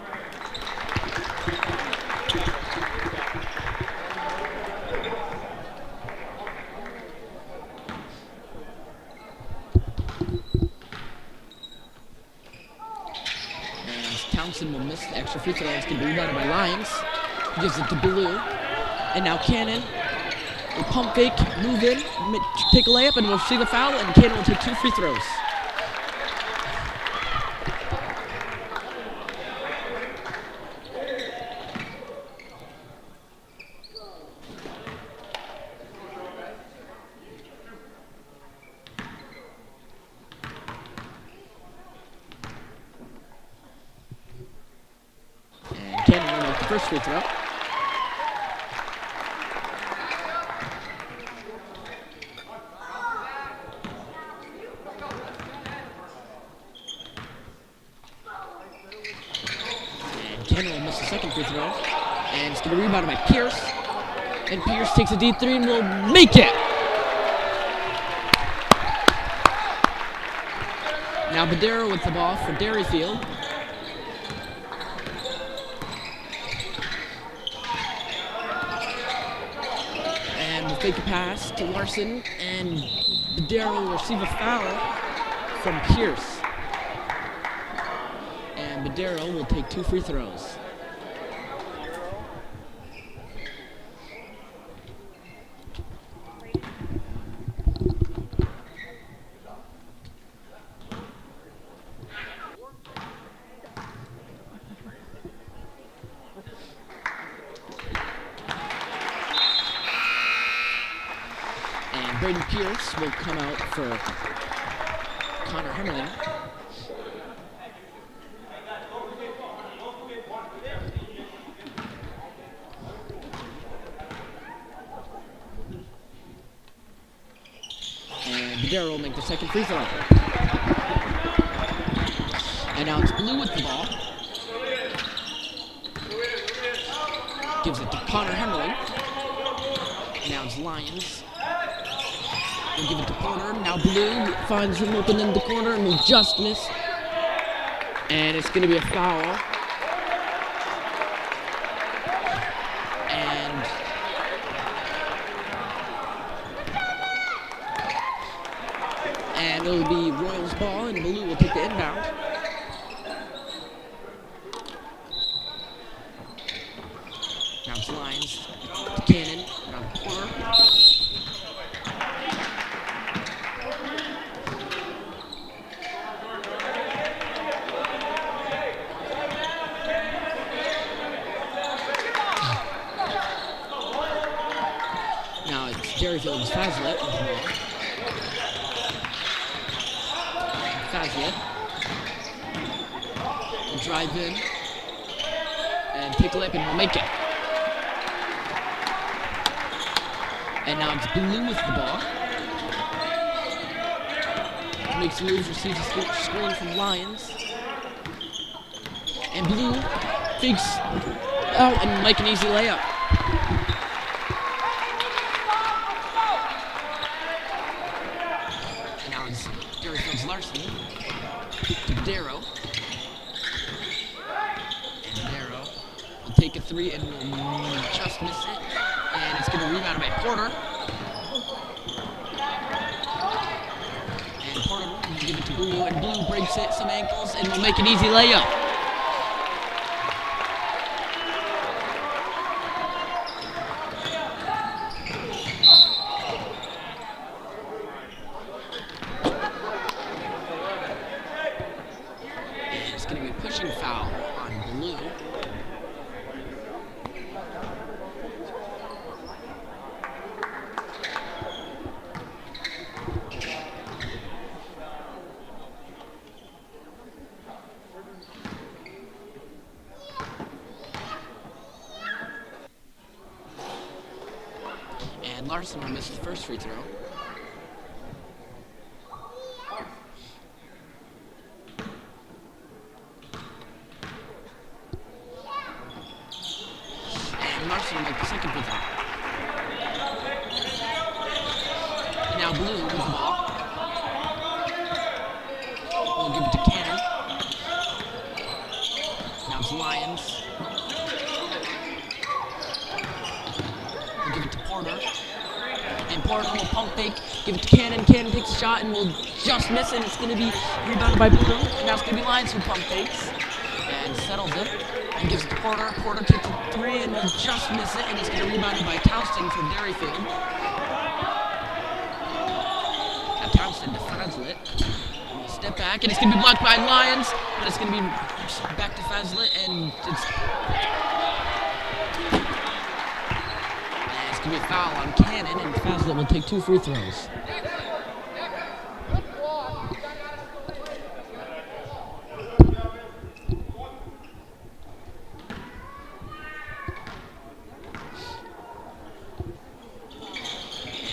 Townsend will miss the extra free throw. It's going to be rebounded by Lyons. He gives it to Blue. And now Cannon will pump fake, move in, take a layup, and will receive a foul, and Cannon will take 2 free throws. And Cannon will make the first free throw. Cannon will miss the second free throw. And it's going to be rebounded by Pierce. And Pierce takes a deep 3 and will make it. Now Badero with the ball for Derryfield. And will fake a pass to Larson. And Badero will receive a foul from Pierce. And Badero will take 2 free throws. And Braden Pierce will come out for Connor Hemmerling. And Badero will make the second free throw. And now it's Blue with the ball. Gives it to Connor Hemmerling. And now it's Lyons. We'll give it to Porter. Now Blue finds him open in the corner and will just miss. And it's going to be a foul. And it'll be Royals ball, and Blue will take the inbound. Now it's Lyons to Cannon, around the corner. Now it's Derryfield's Fazlet with the ball. Fazlet will drive in and take a lip and will make it. And now it's Blue with the ball. Makes moves, receives a screen from Lyons. And Blue fakes out and make an easy layup. And now it's Derryfield's Larson to Badero. And Badero will take a 3 and will just miss it. And it's going to be rebounded by Porter. And Porter will give it to Blue, and Blue breaks it some ankles and will make an easy layup. And it's going to be a pushing foul on Blue. And Larson will miss the first free throw. And Larson will make the second free throw. And now Blue with the ball. We'll give it to Cannon. Now it's Lyons. We'll give it to Porter. And Porter will pump fake, give it to Cannon. Cannon takes a shot and will just miss it. It's going to be rebounded by Blue. And now it's going to be Lyons who pump fakes. and settles it and gives it to Porter. Porter takes a three and will just miss it, and it's going to be rebounded by Townsend from Derryfield. Now Townsend defends it. Step back, and it's going to be blocked by Lyons, but it's going to be back to Fazlet, and it's going to be a foul on Cannon, and Fazlet will take 2 free throws.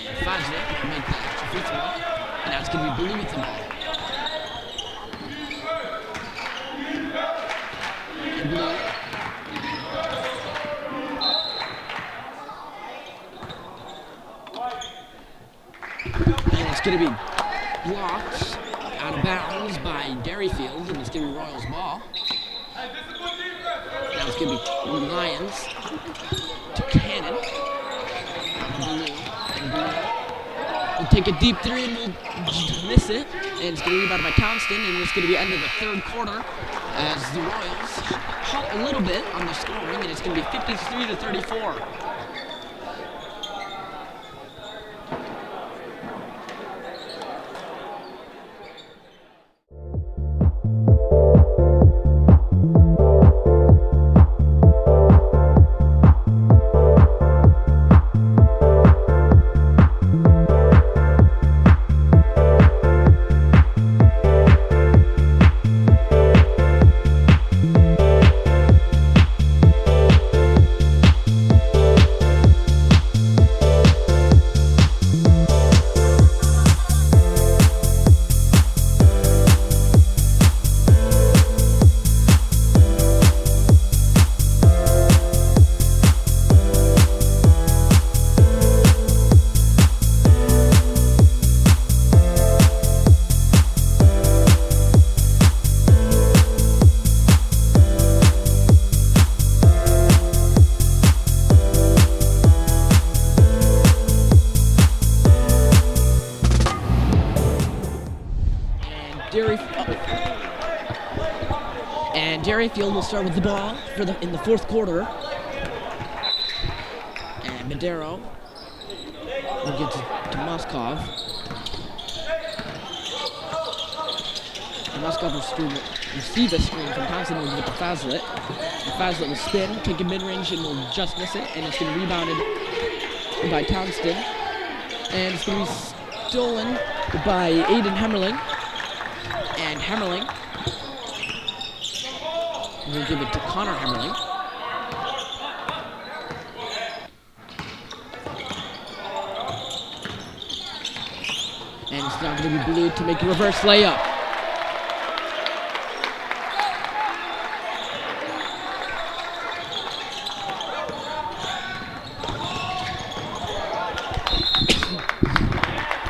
And Fazlet will make that extra free throw, and now it's going to be Blue with the ball. And it's going to be blocked out of bounds by Derryfield, and it's going to be Royals' ball. Now it's going to be Lions to Cannon. And Blue will take a deep three and will miss it. And it's going to be rebounded by Townsend, and it's going to be end of the third quarter as the Royals halt a little bit on the scoring, and it's going to be 53-34. Derryfield will start with the ball in the fourth quarter. And Madero will get to Moskov. And Moskov will receive a screen from Townsend and will get to Fazlet. And Fazlet will spin, take a mid-range, and will just miss it. And it's going to be rebounded by Townsend. And it's going to be stolen by Aiden Hemmerling. And Hemmerling we'll give it to Connor Hemmerling. And it's now going to be Blue to make a reverse layup.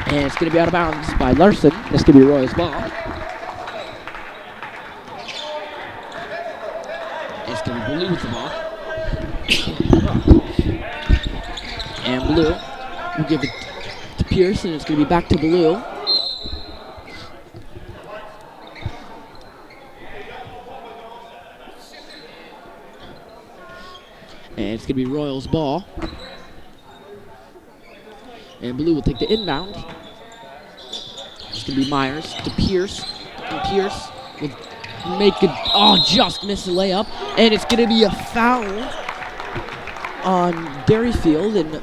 And it's going to be out of bounds by Larson. This could be Roy's ball. Blue with the ball. And Blue will give it to Pierce, and it's going to be back to Blue. And it's going to be Royals' ball. And Blue will take the inbound. It's going to be Myers to Pierce. And Pierce will make it, just miss the layup. And it's going to be a foul on Derryfield, and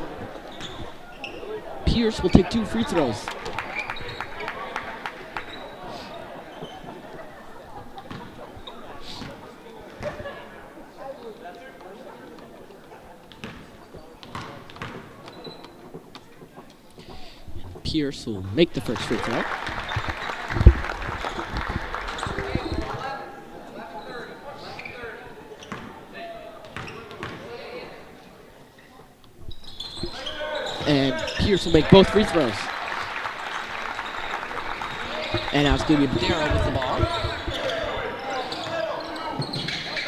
Pierce will take 2 free throws. Pierce will make the first free throw. And Pierce will make both free throws. And now it's going to be Madero with the ball.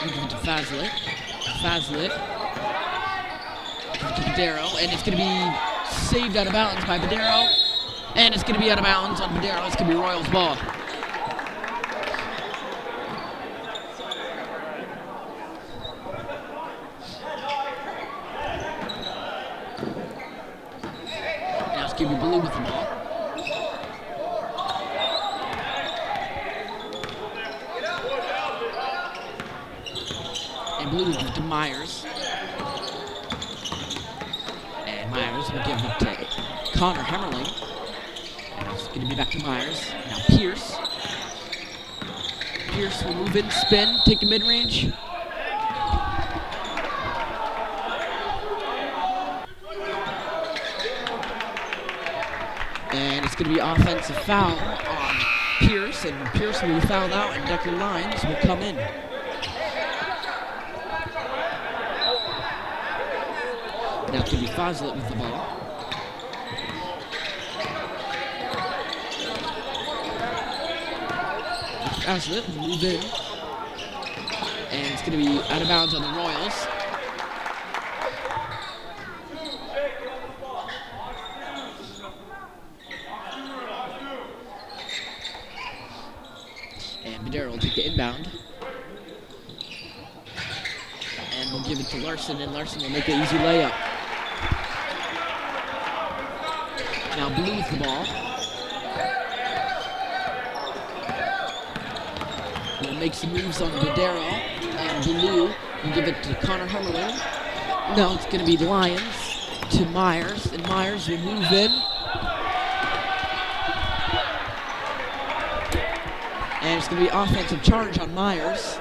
Give it to Fazlet. To Madero. And it's going to be saved out of bounds by Madero. And it's going to be out of bounds on Madero. It's going to be Royals' ball. going to be Blue with the ball. And Blue will give it to Myers. And Myers will give it to Connor Hemmerling. And it's going to be back to Myers. Now Pierce. Pierce will move in, spin, take a mid-range. And it's going to be offensive foul on Pierce, and Pierce will be fouled out, and Decker Lyons will come in. Now it's going to be Foslet with the ball. Foslet will move in, and it's going to be out of bounds on the Royals. And Madera will take the inbound. And we'll give it to Larson, and Larson will make an easy layup. Now Blue with the ball. Will make some moves on Madera, and Blue will give it to Connor Hummerling. Now it's going to be Lyons to Myers, and Myers will move in. And it's going to be offensive charge on Myers.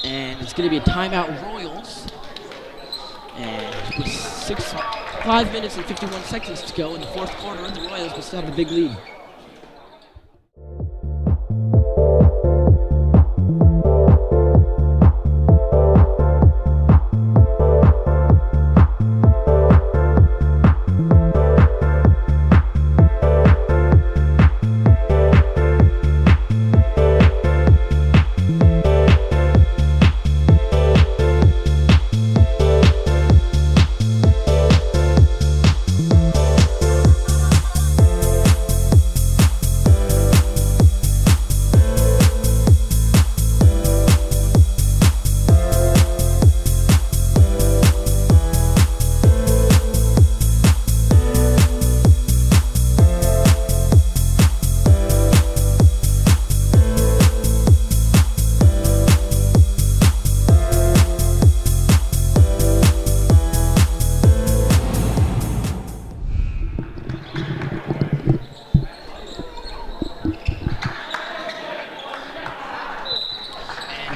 And it's going to be a timeout Royals. And with 5 minutes and 51 seconds to go in the fourth quarter, the Royals will still have a big lead.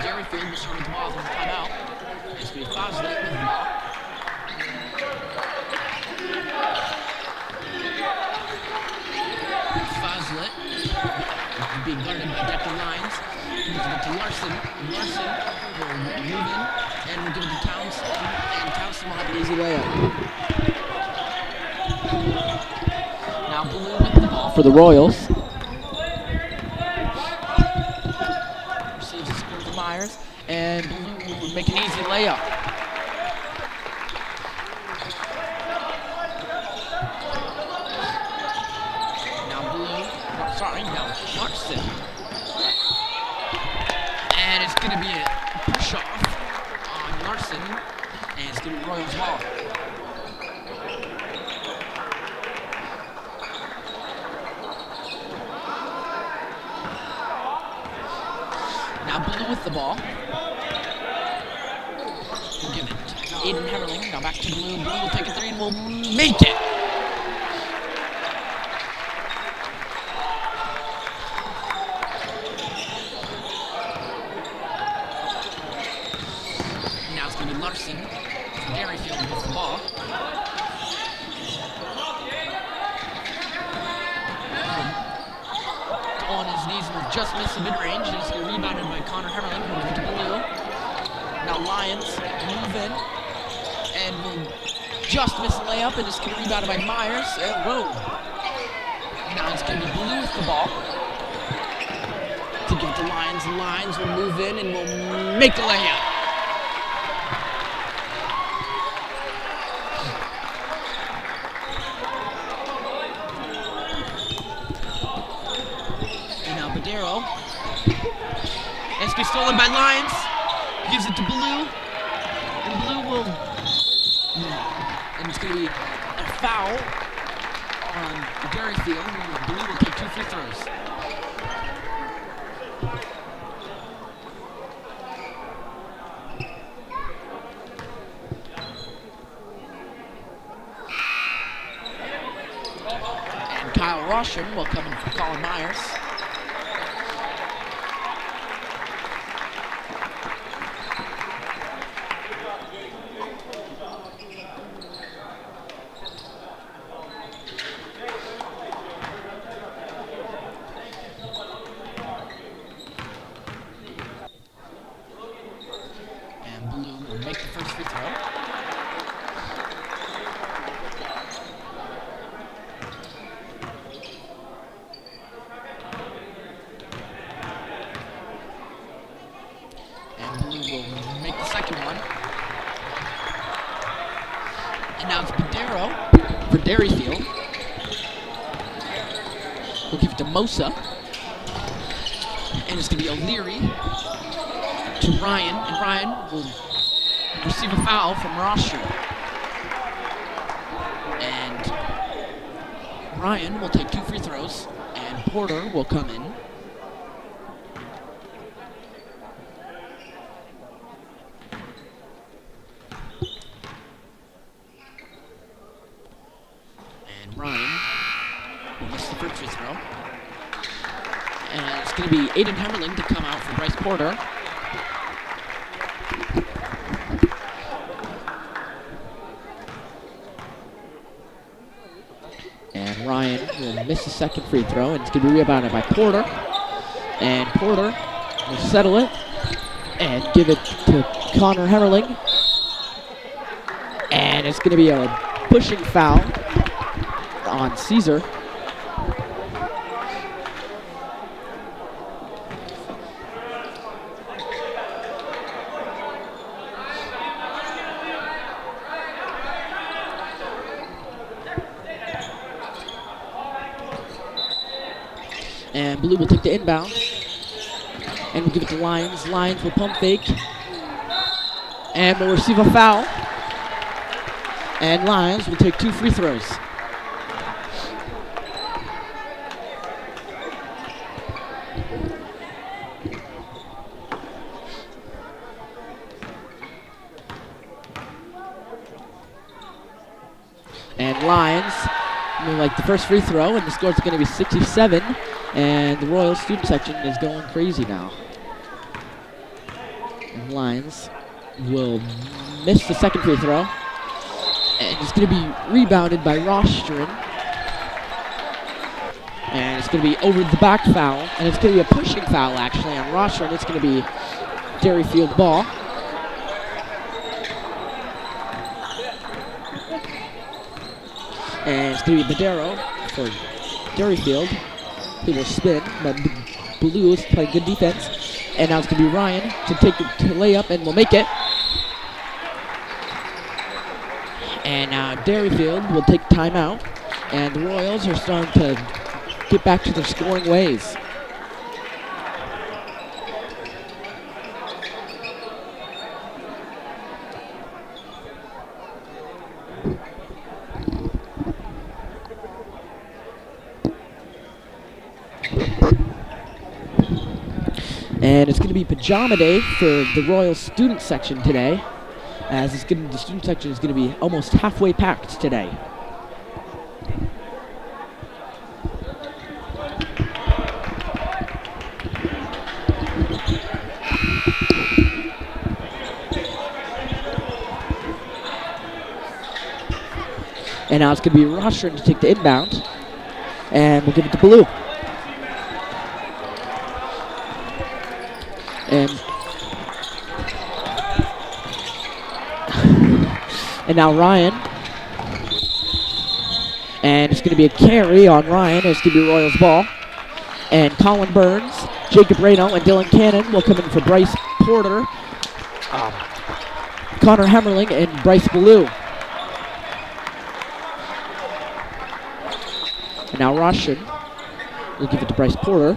Derryfield will start with the ball from the timeout. It's going to be Foslet with the ball. Foslet being guarded by Decker Lyons. Gives it to Larson. Larson will move in and will give it to Townsend. And Townsend will have an easy layup. Now Blue with the ball for the Royals. Myers, and Blue will make an easy layup. Now now Larson. And it's going to be a push off on Larson, and it's going to be Royals ball. Now Blue with the ball. We'll give it to Aiden Hemmerling. Now back to Blue. Blue will take a three and will make it. Now it's going to be Larson from Derryfield with the ball. On his knees and will just miss the mid-range, and it's going to be rebounded by Connor Hemmerling, who will get to Blue. Now Lyons move in, and will just miss the layup, and it's going to be rebounded by Myers. Whoa. Now it's going to be Blue with the ball. To give it to Lyons. Lyons will move in and will make the layup. It's going be stolen by Lions. Gives it to Blue. And Blue will... And it's going to be a foul on Derryfield. And Blue will take 2 free throws. And Kyle Roshan will come in for Colin Myers. Derryfield. We'll give it to Mosa. And it's going to be O'Leary to Ryan. And Ryan will receive a foul from Rosher. And Ryan will take 2 free throws. And Porter will come in. Going to be Aiden Hemmerling to come out for Bryce Porter. And Ryan will miss the second free throw, and it's going to be rebounded by Porter. And Porter will settle it and give it to Connor Hemmerling. And it's going to be a pushing foul on Caesar. And Blue will take the inbound. And we'll give it to Lions. Lions will pump fake. And will receive a foul. And Lions will take 2 free throws. And Lions will like the first free throw, and the score is going to be 67. And the Royal student section is going crazy now. And Lions will miss the second free throw. And it's going to be rebounded by Rostron. And it's going to be over the back foul. And it's going to be a pushing foul, actually, on Rostron. It's going to be Derryfield ball. And it's going to be Madero for Derryfield. He will spin, but Blue is playing good defense. And now it's going to be Ryan to take it to layup and will make it. And now Derryfield will take timeout. And the Royals are starting to get back to their scoring ways. And it's going to be pajama day for the Royal student section today, as the student section is going to be almost halfway packed today. And now it's going to be Rostron to take the inbound, and we'll give it to Blue. And now Ryan. And it's going to be a carry on Ryan. It's going to be Royals ball. And Colin Burns, Jacob Reno, and Dylan Cannon will come in for Bryce Porter, Connor Hemmerling, and Bryce Ballou. And now Roshan will give it to Bryce Porter.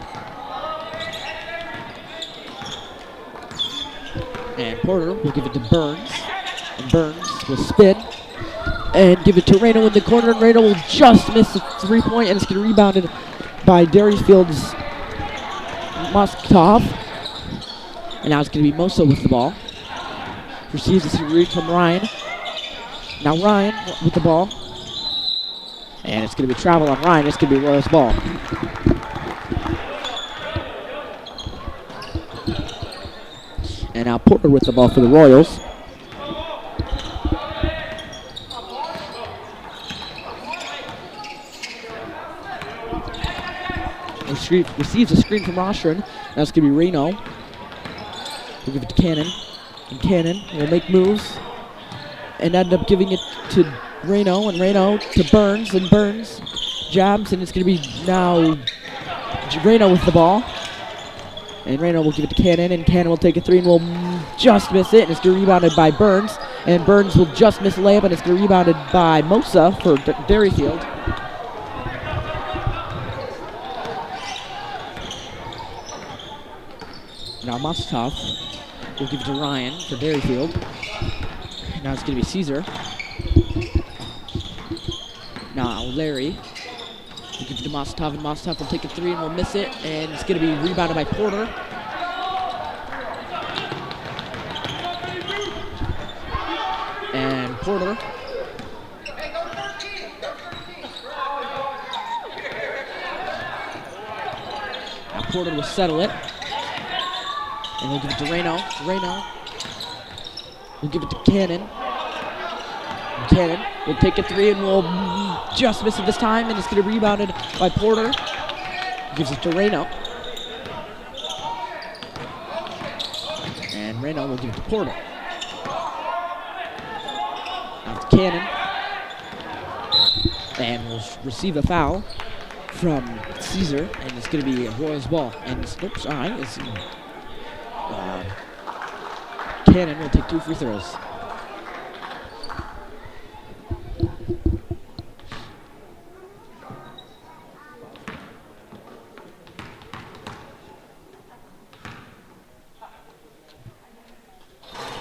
And Porter will give it to Burns. And Burns will spin and give it to Reno in the corner. And Reno will just miss the 3-point, and it's going to be rebounded by Derryfield's Moskov. And now it's going to be Mosa with the ball. Receives the read from Ryan. Now Ryan with the ball. And it's going to be travel on Ryan. It's going to be Royals ball. And now Porter with the ball for the Royals. And receives a screen from Rostron. Now it's going to be Reno. We'll give it to Cannon. And Cannon will make moves and end up giving it to Reno. And Reno to Burns. And Burns jabs. And it's going to be now Reno with the ball. And Reno will give it to Cannon. And Cannon will take a 3 and will just miss it. And it's going to be rebounded by Burns. And Burns will just miss the layup. And it's going to be rebounded by Mosa for Derryfield. Now Mostov will give it to Ryan for Derryfield. Now it's going to be Caesar. Now Larry will give it to Mostov, and Mostov will take a 3 and will miss it. And it's going to be rebounded by Porter. And Porter. Now Porter will settle it. And we'll give it to Reno. Reno will give it to Cannon. And Cannon will take a 3 and will just miss it this time. And it's going to be rebounded by Porter. Gives it to Reno. And Reno will give it to Porter. Now it's Cannon. And will receive a foul from Caesar. And it's going to be a Royals ball. And it's, oops, all right. It's, Cannon will take 2 free throws.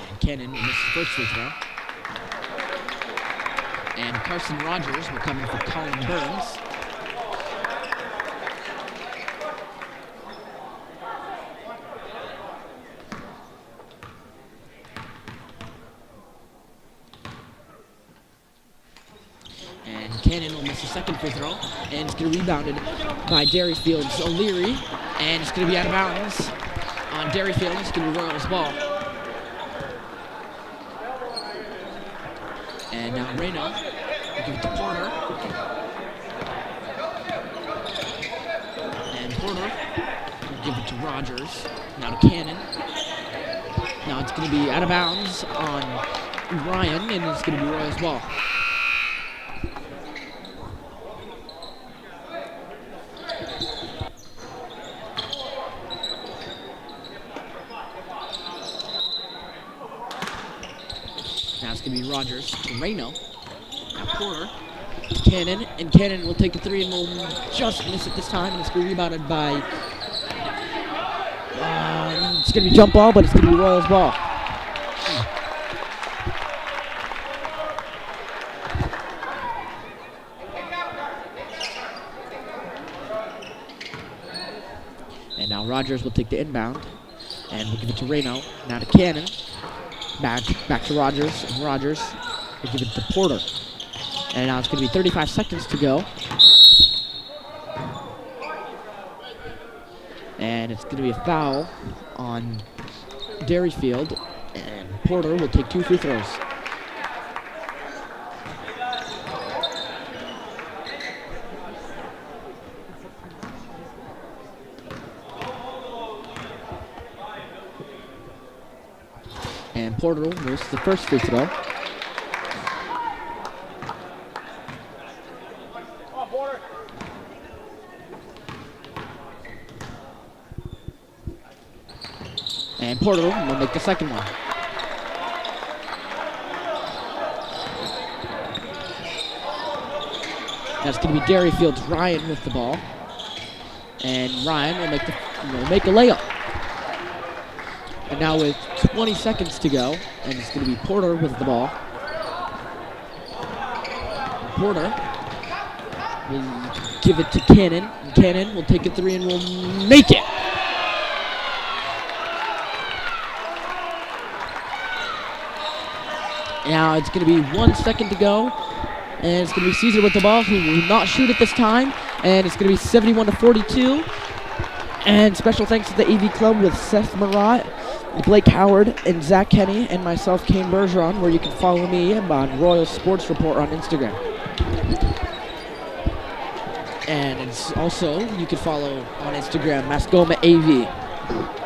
And Cannon will miss the first free throw. And Carson Rogers will come in for Colin Burns. Cannon will miss the second free throw, and it's going to be rebounded by Derryfield's O'Leary, and it's going to be out of bounds on Derryfield. It's going to be Royals ball. And now Reno will give it to Porter. And Porter will give it to Rogers. Now to Cannon. Now it's going to be out of bounds on Ryan, and it's going to be Royals ball. Rogers to Reno. Now Porter to Cannon, and Cannon will take the 3 and will just miss it this time, and it's going to be rebounded by it's going to be jump ball, but it's going to be Royals ball. And now Rogers will take the inbound, and we'll give it to Reno. Now to Cannon. Back to Rogers, and Rogers will give it to Porter. And now it's going to be 35 seconds to go. And it's going to be a foul on Derryfield, and Porter will take 2 free throws. And Porter will miss the first free throw. And Porter will make the second one. That's going to be Derryfield's Ryan with the ball. And Ryan will make a layup. And now with 20 seconds to go, and it's going to be Porter with the ball. Porter will give it to Cannon. And Cannon will take a three and will make it. Now it's going to be 1 second to go. And it's going to be Caesar with the ball, who will not shoot it this time. And it's going to be 71-42. And special thanks to the AV Club with Seth Marat, Blake Howard, and Zach Kenny, and myself, Kane Bergeron, where you can follow me on Royal Sports Report on Instagram. And it's also, you can follow on Instagram, Mascoma AV.